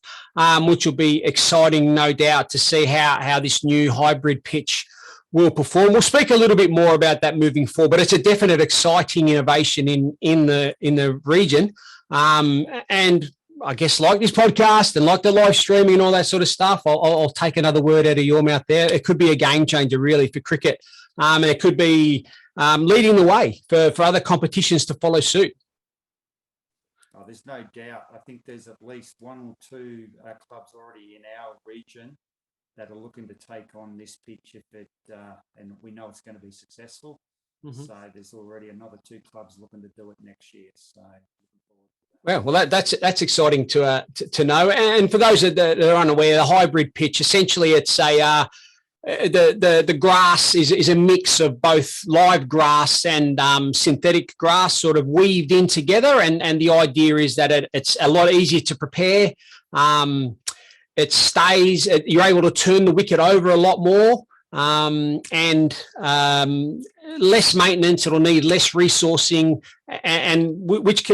which will be exciting, no doubt, to see how this new hybrid pitch will perform. We'll speak a little bit more about that moving forward, but it's a definite exciting innovation in the region. And I guess like this podcast and like the live streaming and all that sort of stuff, I'll take another word out of your mouth there. It could be a game changer really for cricket, and it could be leading the way for other competitions to follow suit. Oh, there's no doubt. I think there's at least one or two clubs already in our region that are looking to take on this pitch if it, and we know it's going to be successful. Mm-hmm. So there's already another two clubs looking to do it next year. So well, that's exciting to know. And for those that are unaware, the hybrid pitch, essentially it's the grass is a mix of both live grass and synthetic grass sort of weaved in together. And the idea is that it's a lot easier to prepare. It stays, you're able to turn the wicket over a lot more, and less maintenance. It'll need less resourcing, and which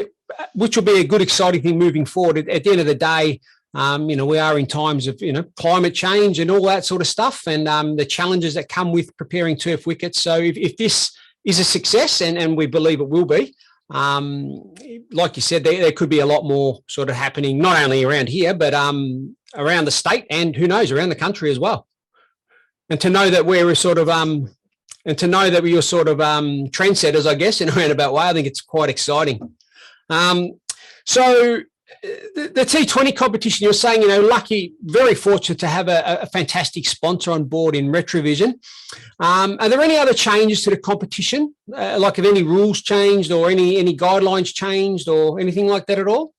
will be a good, exciting thing moving forward. At the end of the day, we are in times of, climate change and all that sort of stuff, and the challenges that come with preparing turf wickets. So if this is a success, and we believe it will be, like you said, there could be a lot more sort of happening, not only around here, but around the state, and who knows, around the country as well. And to know that we're sort of, trendsetters, I guess, in a roundabout way, I think it's quite exciting. So the T20 competition, you're saying, lucky, very fortunate to have a fantastic sponsor on board in Retrovision. Are there any other changes to the competition? Like have any rules changed or any guidelines changed or anything like that at all?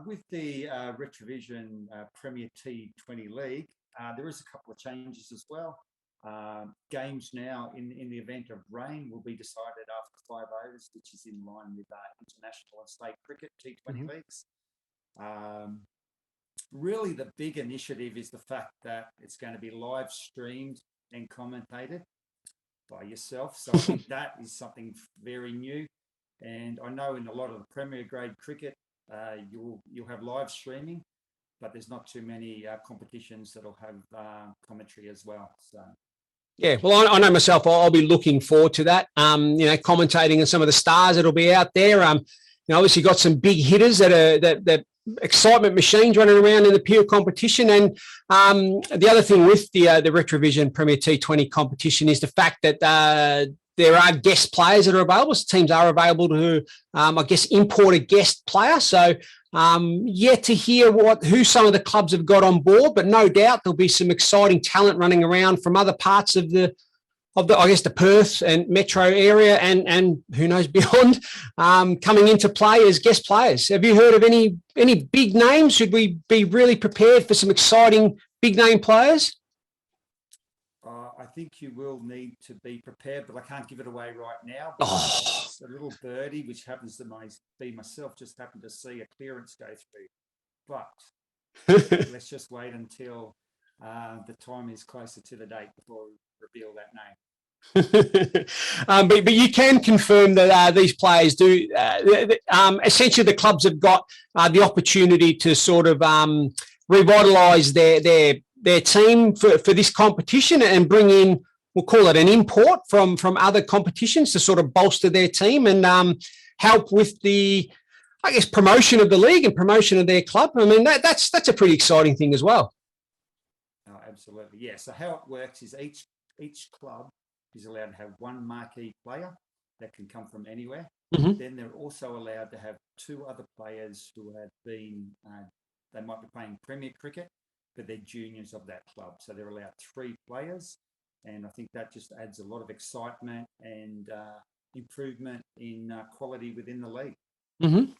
With the Retrovision Premier T20 League, there is a couple of changes as well. Games now, in the event of rain, will be decided after 5 overs, which is in line with international and state cricket T20 leagues. Really, the big initiative is the fact that it's going to be live streamed and commentated by yourself. So I think that is something very new. And I know in a lot of the Premier grade cricket, you'll have live streaming, but there's not too many competitions that'll have commentary as well. So. Yeah, well, I know myself, I'll be looking forward to that, commentating on some of the stars that'll be out there. Obviously got some big hitters that excitement machines running around in the peer competition. And the other thing with the Retrovision Premier T20 competition is the fact that there are guest players that are available. So teams are available to, import a guest player. So yet to hear who some of the clubs have got on board, but no doubt there'll be some exciting talent running around from other parts of the Perth and metro area and who knows beyond, coming into play as guest players. Have you heard of any big names? Should we be really prepared for some exciting big name players? I think you will need to be prepared, but I can't give it away right now. It's a little birdie, which happens to be myself, just happened to see a clearance go through. But let's just wait until the time is closer to the date before we reveal that name. But you can confirm that these players do. Essentially, the clubs have got the opportunity to sort of revitalise their team for this competition and bring in, we'll call it an import from other competitions to sort of bolster their team and help with the, promotion of the league and promotion of their club. I mean, that's a pretty exciting thing as well. Oh, absolutely, yeah. So how it works is each club is allowed to have one marquee player that can come from anywhere. Mm-hmm. Then they're also allowed to have two other players who have been, they might be playing Premier cricket, but they're juniors of that club. So they're allowed 3 players. And I think that just adds a lot of excitement and improvement in quality within the league. Mm-hmm.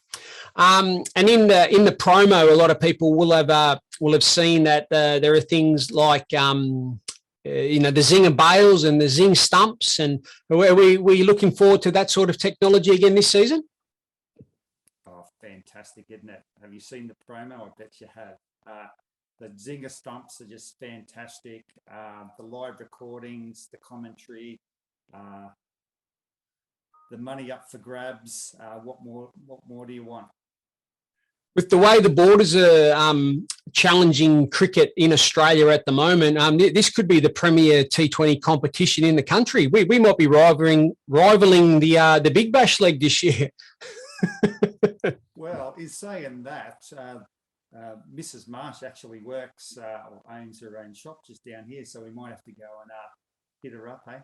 And in the promo, a lot of people will have seen that there are things like the Zinger bails and the Zing stumps. And were you looking forward to that sort of technology again this season? Oh, fantastic, isn't it? Have you seen the promo? I bet you have. the Zinger stumps are just fantastic. The live recordings, the commentary, the money up for grabs. What more do you want? With the way the borders are challenging cricket in Australia at the moment, this could be the premier T20 competition in the country. We might be rivaling the Big Bash League this year. Well, he's saying that. Mrs. Marsh actually works or owns her own shop just down here, so we might have to go and hit her up, hey?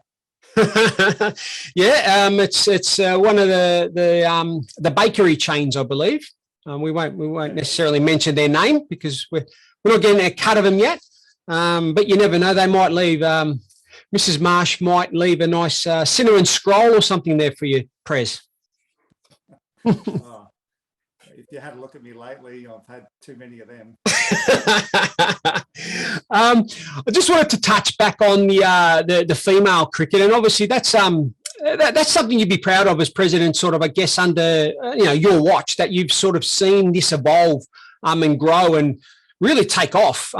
Yeah, it's one of the bakery chains, I believe. We won't necessarily mention their name because we're not getting a cut of them yet. But you never know; they might leave. Mrs. Marsh might leave a nice cinnamon scroll or something there for you, Prez. Oh, if you had a look at me lately, I've had too many of them. I just wanted to touch back on the female cricket, and obviously that's something you'd be proud of as president, sort of, I guess, under your watch, that you've sort of seen this evolve and grow and really take off.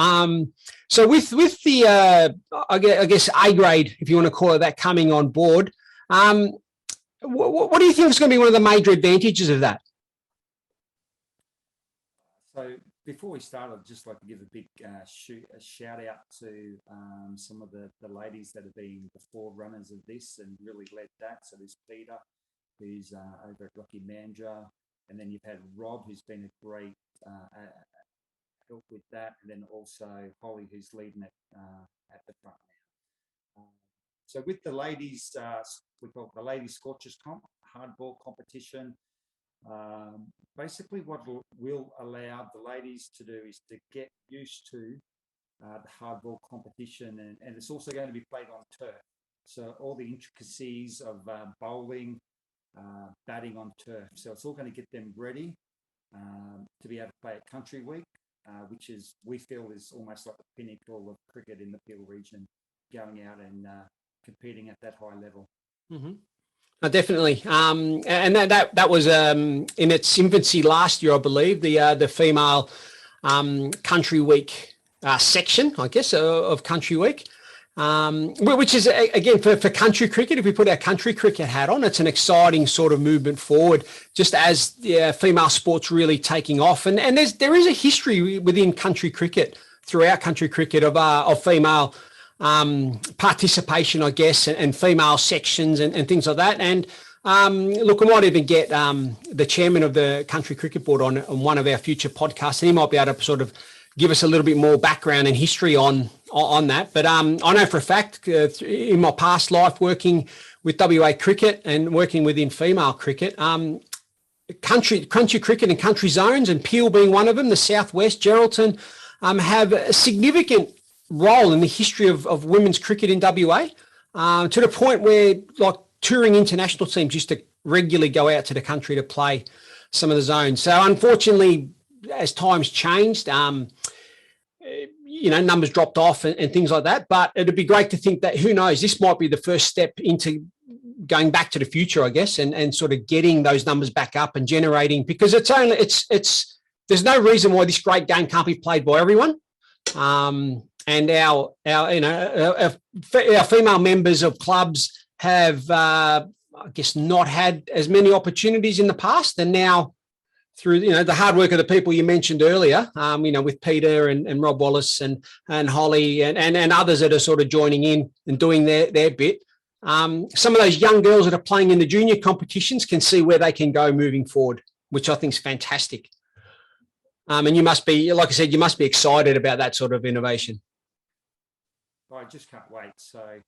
So with the I guess A grade, if you want to call it that, coming on board, what do you think is going to be one of the major advantages of that? So before we start, I'd just like to give a big shout out to some of the ladies that have been the forerunners of this and really led that. So there's Peter, who's over at Rocky Mandra, and then you've had Rob, who's been a great help with that, and then also Holly, who's leading it at the front now. So with the ladies, we call it the Ladies Scorches Hardball competition. Basically what will allow the ladies to do is to get used to the hardball competition, and it's also going to be played on turf. So all the intricacies of bowling, batting on turf. So it's all going to get them ready to be able to play at Country Week, which we feel is almost like the pinnacle of cricket in the Peel region, going out and competing at that high level. Mm-hmm. Definitely, and that was in its infancy last year, I believe. The female Country Week section, I guess, of Country Week, which is again for country cricket. If we put our country cricket hat on, it's an exciting sort of movement forward, just as female sports really taking off. And there is a history within country cricket, throughout country cricket, of female participation, I guess, and female sections and things like that. And look, we might even get the chairman of the Country Cricket Board on one of our future podcasts, and he might be able to sort of give us a little bit more background and history on that. But I know for a fact, in my past life working with WA cricket and working within female cricket, country cricket and country zones, and Peel being one of them, the Southwest, Geraldton, have a significant role in the history of women's cricket in WA, to the point where, like, touring international teams used to regularly go out to the country to play some of the zones. So unfortunately, as times changed, numbers dropped off and things like that. But it'd be great to think that, who knows, this might be the first step into going back to the future, I guess, and sort of getting those numbers back up and generating, because there's no reason why this great game can't be played by everyone. And our female members of clubs have, I guess, not had as many opportunities in the past, and now through the hard work of the people you mentioned earlier, with Peter and Rob Wallace and Holly and others that are sort of joining in and doing their bit. Some of those young girls that are playing in the junior competitions can see where they can go moving forward, which I think is fantastic. And you must be, like I said, you must be excited about that sort of innovation. I just can't wait. So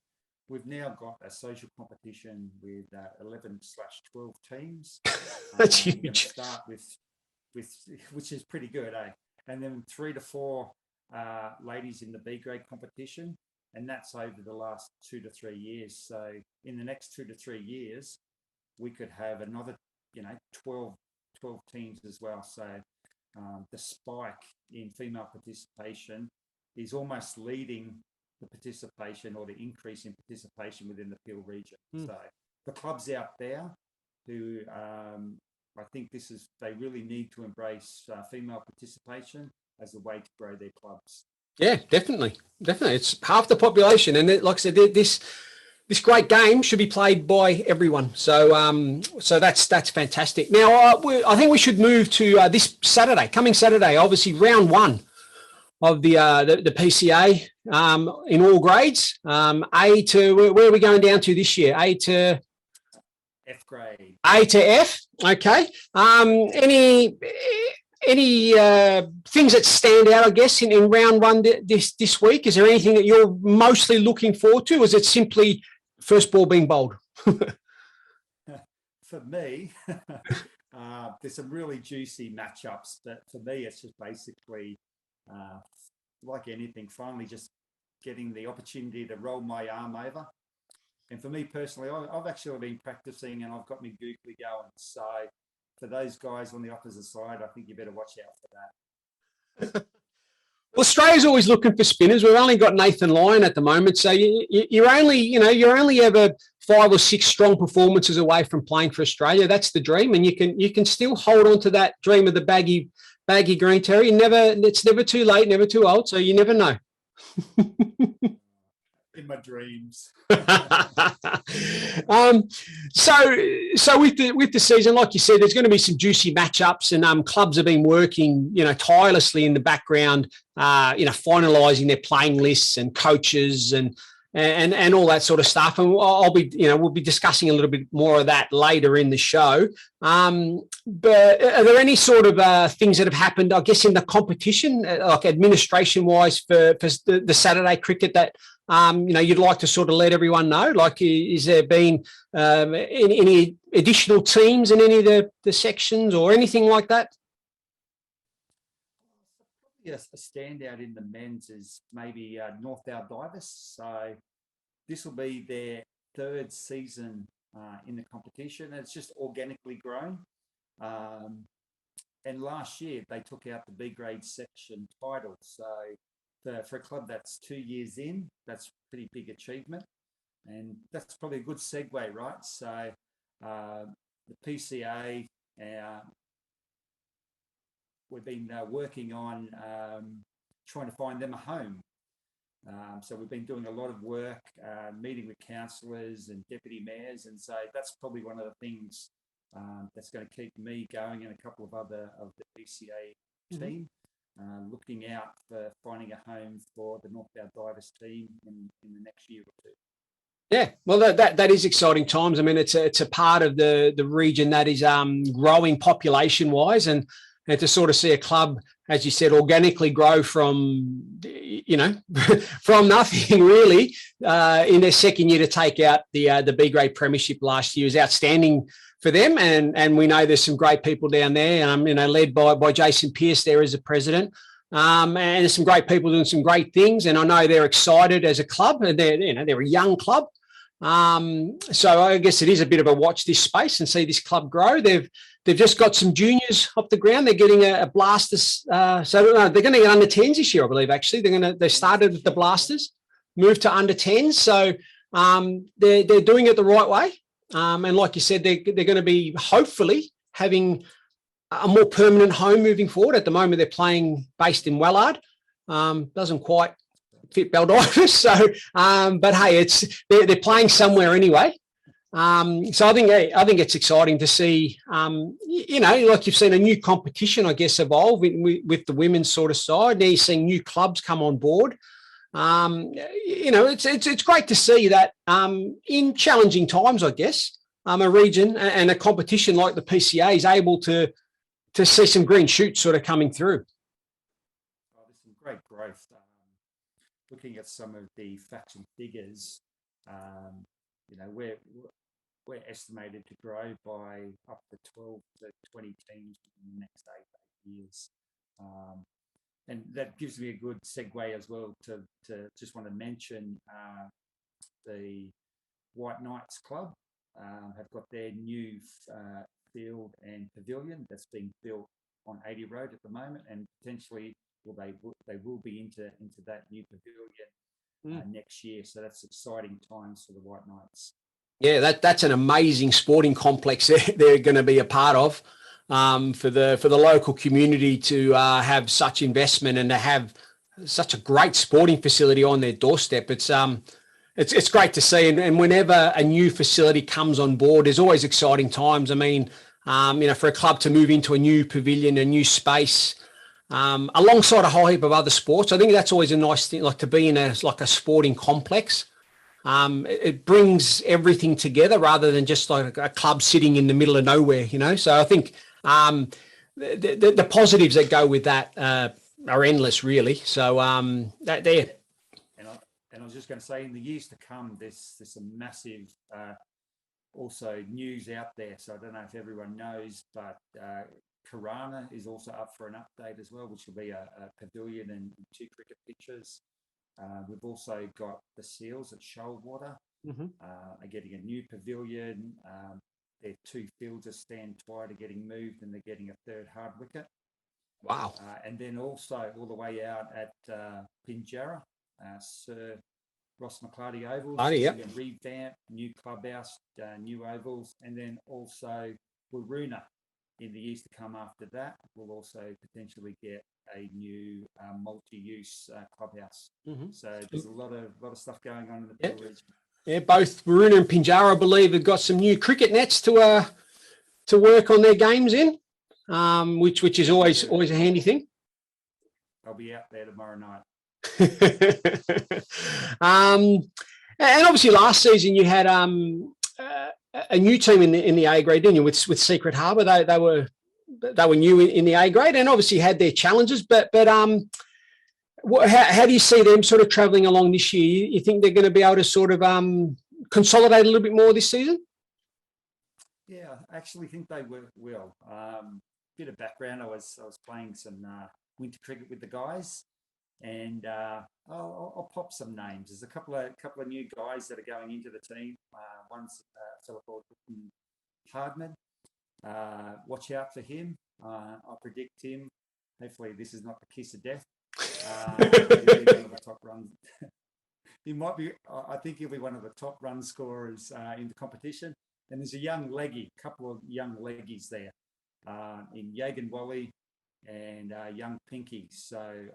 we've now got a social competition with 11/12 teams. That's huge. Start with which is pretty good, eh? And then 3 to 4 ladies in the B grade competition, and that's over the last 2 to 3 years. So in the next 2 to 3 years, we could have another, 12 teams as well. So the spike in female participation is almost leading the participation, or the increase in participation within the Peel region. So the clubs out there who I think they really need to embrace female participation. as a way to grow their clubs. Yeah, definitely. It's half the population, and like I said, this great game should be played by everyone. So so that's fantastic. Now I think we should move to this coming Saturday, obviously round one of the PCA in all grades. A to where are we going down to this year? A to F grade. A to F. Okay. Any things that stand out, I guess, in round one this week? Is there anything that you're mostly looking forward to? Or is it simply first ball being bowled? For me, there's some really juicy matchups. But for me, it's just basically like anything, finally just getting the opportunity to roll my arm over. And for me personally, I've actually been practicing and I've got me googly going. So for those guys on the opposite side, I think you better watch out for that. Well, Australia's always looking for spinners. We've only got Nathan Lyon at the moment, so you're only ever 5 or 6 strong performances away from playing for Australia. That's the dream, and you can still hold on to that dream of the baggy green terry. It's never too late, never too old. So you never know. In my dreams. So with the season, like you said, there's going to be some juicy matchups, and clubs have been working, tirelessly in the background, finalising their playing lists and coaches and all that sort of stuff. And we'll be discussing a little bit more of that later in the show. But are there any sort of things that have happened, I guess, in the competition, like administration-wise for the Saturday cricket that you'd like to sort of let everyone know? Like, is there been any additional teams in any of the sections or anything like that? Yes, a standout in the men's is maybe Northdale Divers. So this will be their 3rd season in the competition. It's just organically grown. And last year they took out the B grade section title. So for a club that's 2 years in, that's a pretty big achievement. And that's probably a good segue, right? So the PCA, we've been working on trying to find them a home. So we've been doing a lot of work, meeting with councillors and deputy mayors. And so that's probably one of the things that's going to keep me going and a couple of other of the PCA team. Looking out for finding a home for the Northdale Divers team in the next year or 2. Yeah, well, that is exciting times. I mean, it's a part of the region that is growing population-wise, and to sort of see a club, as you said, organically grow from from nothing really in their second year to take out the B grade premiership last year is outstanding for them, and we know there's some great people down there, led by Jason Pearce there as the president, and there's some great people doing some great things, and I know they're excited as a club, and they're a young club, so I guess it is a bit of a watch this space and see this club grow. They've just got some juniors off the ground. They're getting a Blasters, so they're going to get under 10s this year, I believe. Actually, they started with the Blasters, moved to under 10s, so they're doing it the right way. And like you said, they're going to be hopefully having a more permanent home moving forward. At the moment, they're playing based in Wellard. Doesn't quite fit Baldivis. So, but hey, they're playing somewhere anyway. So I think it's exciting to see, like you've seen a new competition, I guess, evolve with the women's sort of side. Now you're seeing new clubs come on board. It's great to see that in challenging times, I guess, a region and a competition like the PCA is able to see some green shoots sort of coming through. Oh, there's some great growth. Looking at some of the facts and figures, we're estimated to grow by up to 12 to 20 teams in the next 8 years. And that gives me a good segue as well to just want to mention the White Knights Club have got their new field and pavilion that's being built on 80 Road at the moment, and potentially they will be into that new pavilion next year. So that's exciting times for the White Knights. Yeah, that's an amazing sporting complex they're going to be a part of. for the local community to have such investment and to have such a great sporting facility on their doorstep. It's great to see, and whenever a new facility comes on board, there's always exciting times. I mean, for a club to move into a new pavilion, a new space, alongside a whole heap of other sports, I think that's always a nice thing, like to be in a sporting complex. It brings everything together rather than just like a club sitting in the middle of nowhere, So I think the positives that go with that are endless, really. So that there. And I was just going to say, in the years to come, there's some massive also news out there. So I don't know if everyone knows, but Karana is also up for an update as well, which will be a pavilion and 2 cricket pitches. We've also got the Seals at Shoalwater are getting a new pavilion. Their 2 fields of stand twice are getting moved, and they're getting a 3rd hard wicket. Wow. And then also all the way out at Pinjarra, Sir Ross McClarty Ovals, a revamp, new clubhouse, new ovals, and then also Waruna in the years to come after that will also potentially get a new multi-use clubhouse. So there's a lot of stuff going on in the Peel region. Yeah, both Waruna and Pinjarra, I believe, have got some new cricket nets to work on their games in, which is always a handy thing. I'll be out there tomorrow night. And obviously last season you had a new team in the A grade, didn't you? With Secret Harbour, they were new in the A grade, and obviously had their challenges. But how do you see them sort of travelling along this year? You think they're going to be able to sort of consolidate a little bit more this season? Yeah, I actually think they will. Bit of background: I was playing some winter cricket with the guys. And I'll pop some names. There's a couple of new guys that are going into the team. One's a fellow called Hardman. Watch out for him. I predict him. Hopefully, this is not the kiss of death. He'll be one of the top runs. He might be. I think he'll be one of the top run scorers in the competition. And there's a couple of young leggies there in Yagan Wally and young Pinky. So.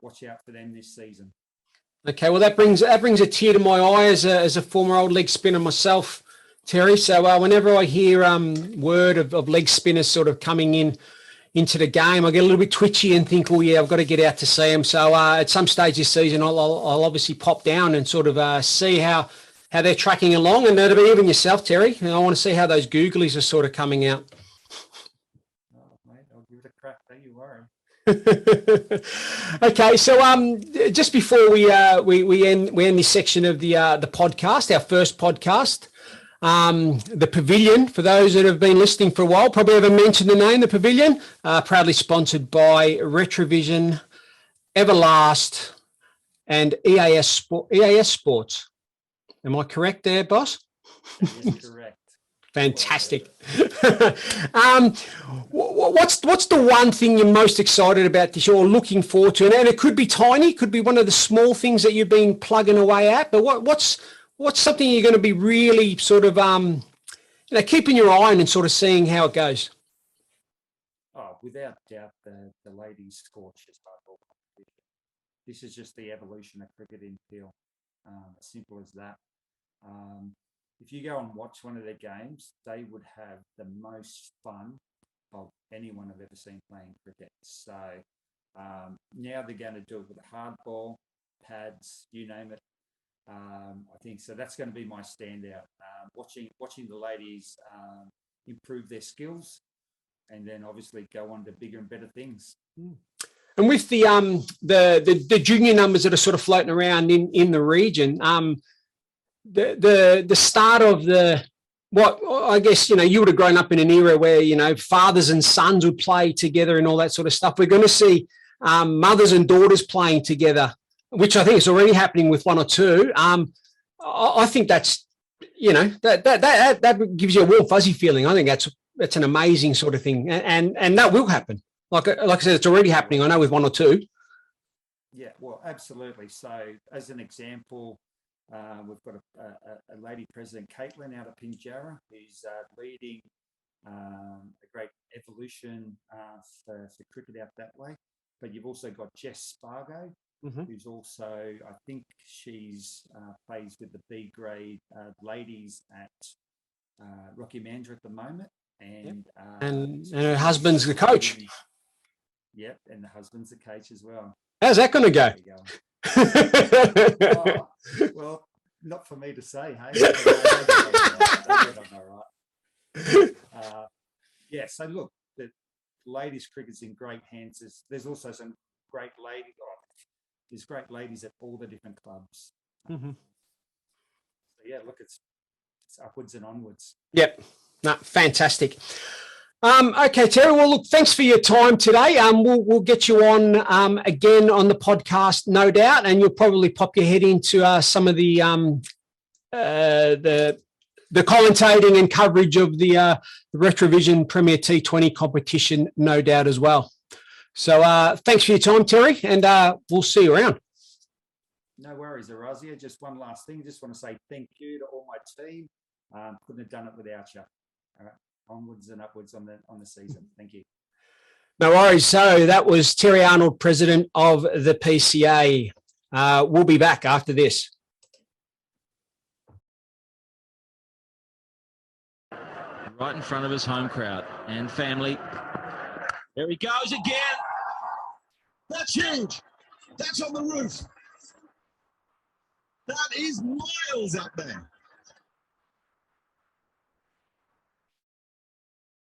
Watch out for them this season. Okay, well that brings a tear to my eye as a former old leg spinner myself, Terry. So whenever I hear word of leg spinners sort of coming into the game, I get a little bit twitchy and think, oh yeah, I've got to get out to see them. So at some stage this season, I'll obviously pop down and sort of see how they're tracking along, and that'll be even yourself, Terry. And I want to see how those googlies are sort of coming out. Oh, mate, I'll give it a crack. Don't you worry. Okay, so just before we end this section of the podcast, our first podcast, the Pavilion, for those that have been listening for a while, probably haven't mentioned the name, the Pavilion, proudly sponsored by Retrovision, Everlast, and EAS Sports. Am I correct there, boss? Yes, correct. Fantastic. What's the one thing you're most excited about this year or looking forward to? And it could be tiny, could be one of the small things that you've been plugging away at. But what's something you're going to be really sort of keeping your eye on and sort of seeing how it goes? Oh, without doubt, the ladies' Scorches hardball competition. This is just the evolution of cricket in Peel. As simple as that. If you go and watch one of their games, they would have the most fun of anyone I've ever seen playing cricket. So now they're going to do it with a hardball, pads, you name it. I think so. That's going to be my standout. Watching the ladies improve their skills, and then obviously go on to bigger and better things. And with the junior numbers that are sort of floating around in the region, the start of what I guess, you would have grown up in an era where, fathers and sons would play together and all that sort of stuff. We're going to see mothers and daughters playing together, which I think is already happening with one or two. I think that's, that gives you a warm, fuzzy feeling. I think that's an amazing sort of thing. And that will happen. Like I said, it's already happening, I know, with one or two. Yeah, well, absolutely. So as an example, we've got a lady president, Caitlin, out of Pinjarra, who's leading a great evolution for cricket out that way. But you've also got Jess Spargo, who's also, I think she's plays with the B grade ladies at Rocky Mandra at the moment. And her husband's the coach. Yep, and the husband's the coach as well. How's that going to go? Well, not for me to say, hey. All right. Yeah, so look, the ladies cricket's in great hands. There's also some great ladies. There's great ladies at all the different clubs. So yeah, look, it's upwards and onwards. Yep, no, fantastic. Okay, Terry. Well, look, thanks for your time today. We'll get you on again on the podcast, no doubt, and you'll probably pop your head into some of the commentating and coverage of the Retrovision Premier T20 competition, no doubt as well. So thanks for your time, Terry, and we'll see you around. No worries, Arazia. Just one last thing. Just want to say thank you to all my team. Couldn't have done it without you. All right. Onwards and upwards on the season. Thank you. No worries. So that was Terry Arnold, president of the PCA. We'll be back after this. Right in front of his home crowd and family. There he goes again. That's huge. That's on the roof. That is miles up there.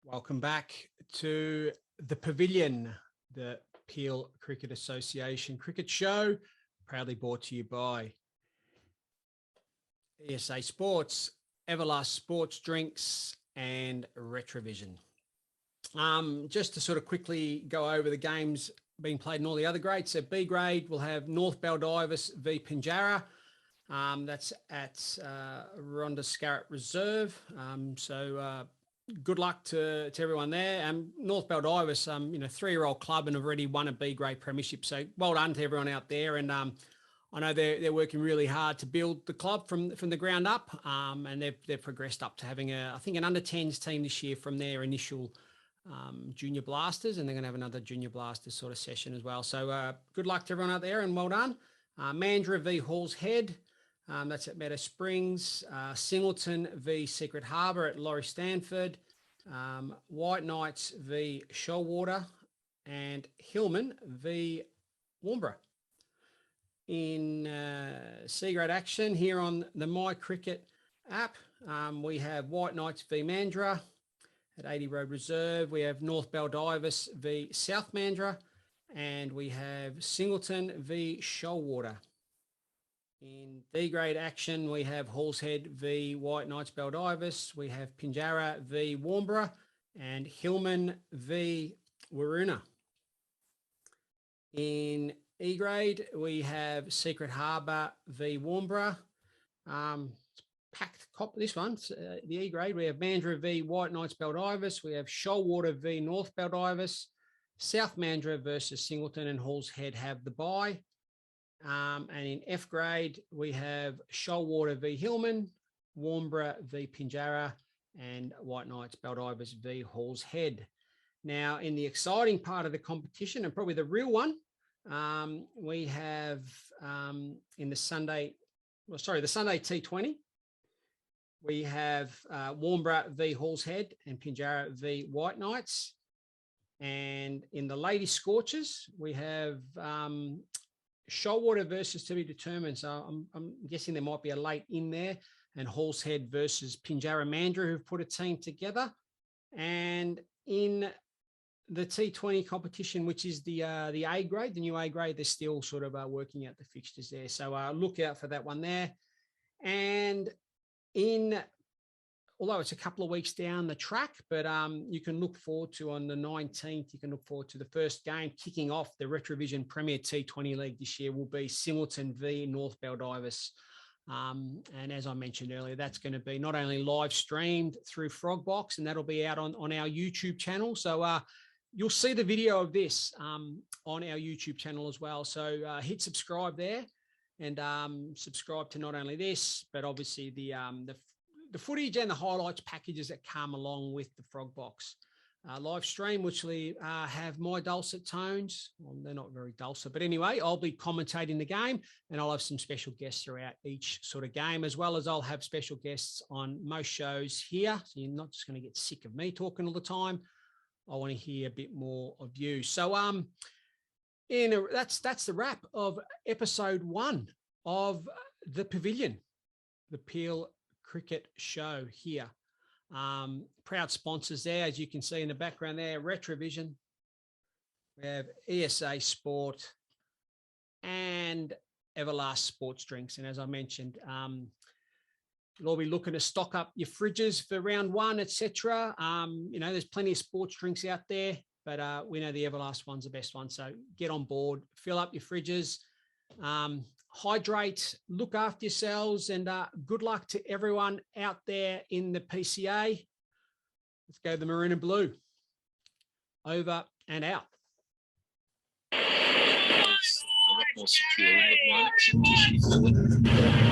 Welcome back to the Pavilion, the Peel Cricket Association cricket show, proudly brought to you by ESA Sports, Everlast Sports Drinks, and Retrovision. Just to sort of quickly go over the games being played in all the other grades. So B grade, we'll have North Baldivis v Pinjarra. That's at Rhonda Scarrett Reserve. Good luck to everyone there. North Baldivis, 3-year-old club and have already won a B grade premiership. So well done to everyone out there. And I know they're working really hard to build the club from the ground up. And they've progressed up to having I think an under-10s team this year from their initial junior blasters, and they're going to have another junior blasters sort of session as well. So good luck to everyone out there and well done. Mandurah v Hall's Head. That's at Meadow Springs. Singleton v Secret Harbour at Laurie Stanford. White Knights v Shoalwater. And Hillman v Warnborough. In C-grade action here on the My Cricket app, we have White Knights v Mandurah at 80 Road Reserve. We have North Baldivis v South Mandurah. And we have Singleton v Shoalwater. In D-grade action, we have Hall's Head v White Knights Baldivis. We have Pinjarra v Warnborough and Hillman v Waroona. In E-grade, we have Secret Harbour v Warnborough. Packed cop this one. The E-grade, we have Mandurah v White Knights Baldivis. We have Shoalwater v North Baldivis. South Mandurah versus Singleton and Hall's Head have the bye. And in F grade, we have Shoalwater v Hillman, Warnborough v Pinjarra, and White Knights Baldivis v Hall's Head. Now, in the exciting part of the competition, and probably the real one, we have in the Sunday T20, we have Warnborough v Hall's Head and Pinjarra v White Knights. And in the Ladies Scorches, we have Shoalwater versus to be determined. So I'm guessing there might be a late in there, and Hall's Head versus Pinjarra Mandurah, who've put a team together. And in the T20 competition, which is the A grade, the new A grade, they're still sort of working out the fixtures there. So look out for that one there. And although it's a couple of weeks down the track, but you can look forward to on the 19th, you can look forward to the first game kicking off the Retrovision Premier T20 League this year will be Singleton v North Baldivis. And as I mentioned earlier, that's going to be not only live streamed through Frogbox, and that'll be out on our YouTube channel. So you'll see the video of this on our YouTube channel as well. So hit subscribe there and subscribe to not only this, but obviously the footage and the highlights packages that come along with the Frogbox live stream, which will have my dulcet tones. Well, they're not very dulcet, but anyway, I'll be commentating the game, and I'll have some special guests throughout each sort of game, as well as I'll have special guests on most shows here. So you're not just going to get sick of me talking all the time. I want to hear a bit more of you. So that's the wrap of episode 1 of the Pavilion, the Peel Cricket Show here. Proud sponsors there, as you can see in the background there, Retrovision. We have ESA Sport and Everlast Sports Drinks. And as I mentioned, you'll all be looking to stock up your fridges for round 1, etc. There's plenty of sports drinks out there, but we know the Everlast one's the best one. So get on board, fill up your fridges, hydrate, look after yourselves, and good luck to everyone out there in the PCA. Let's go the maroon and blue. Over and out. A lot more secure in the line. Tissue forward.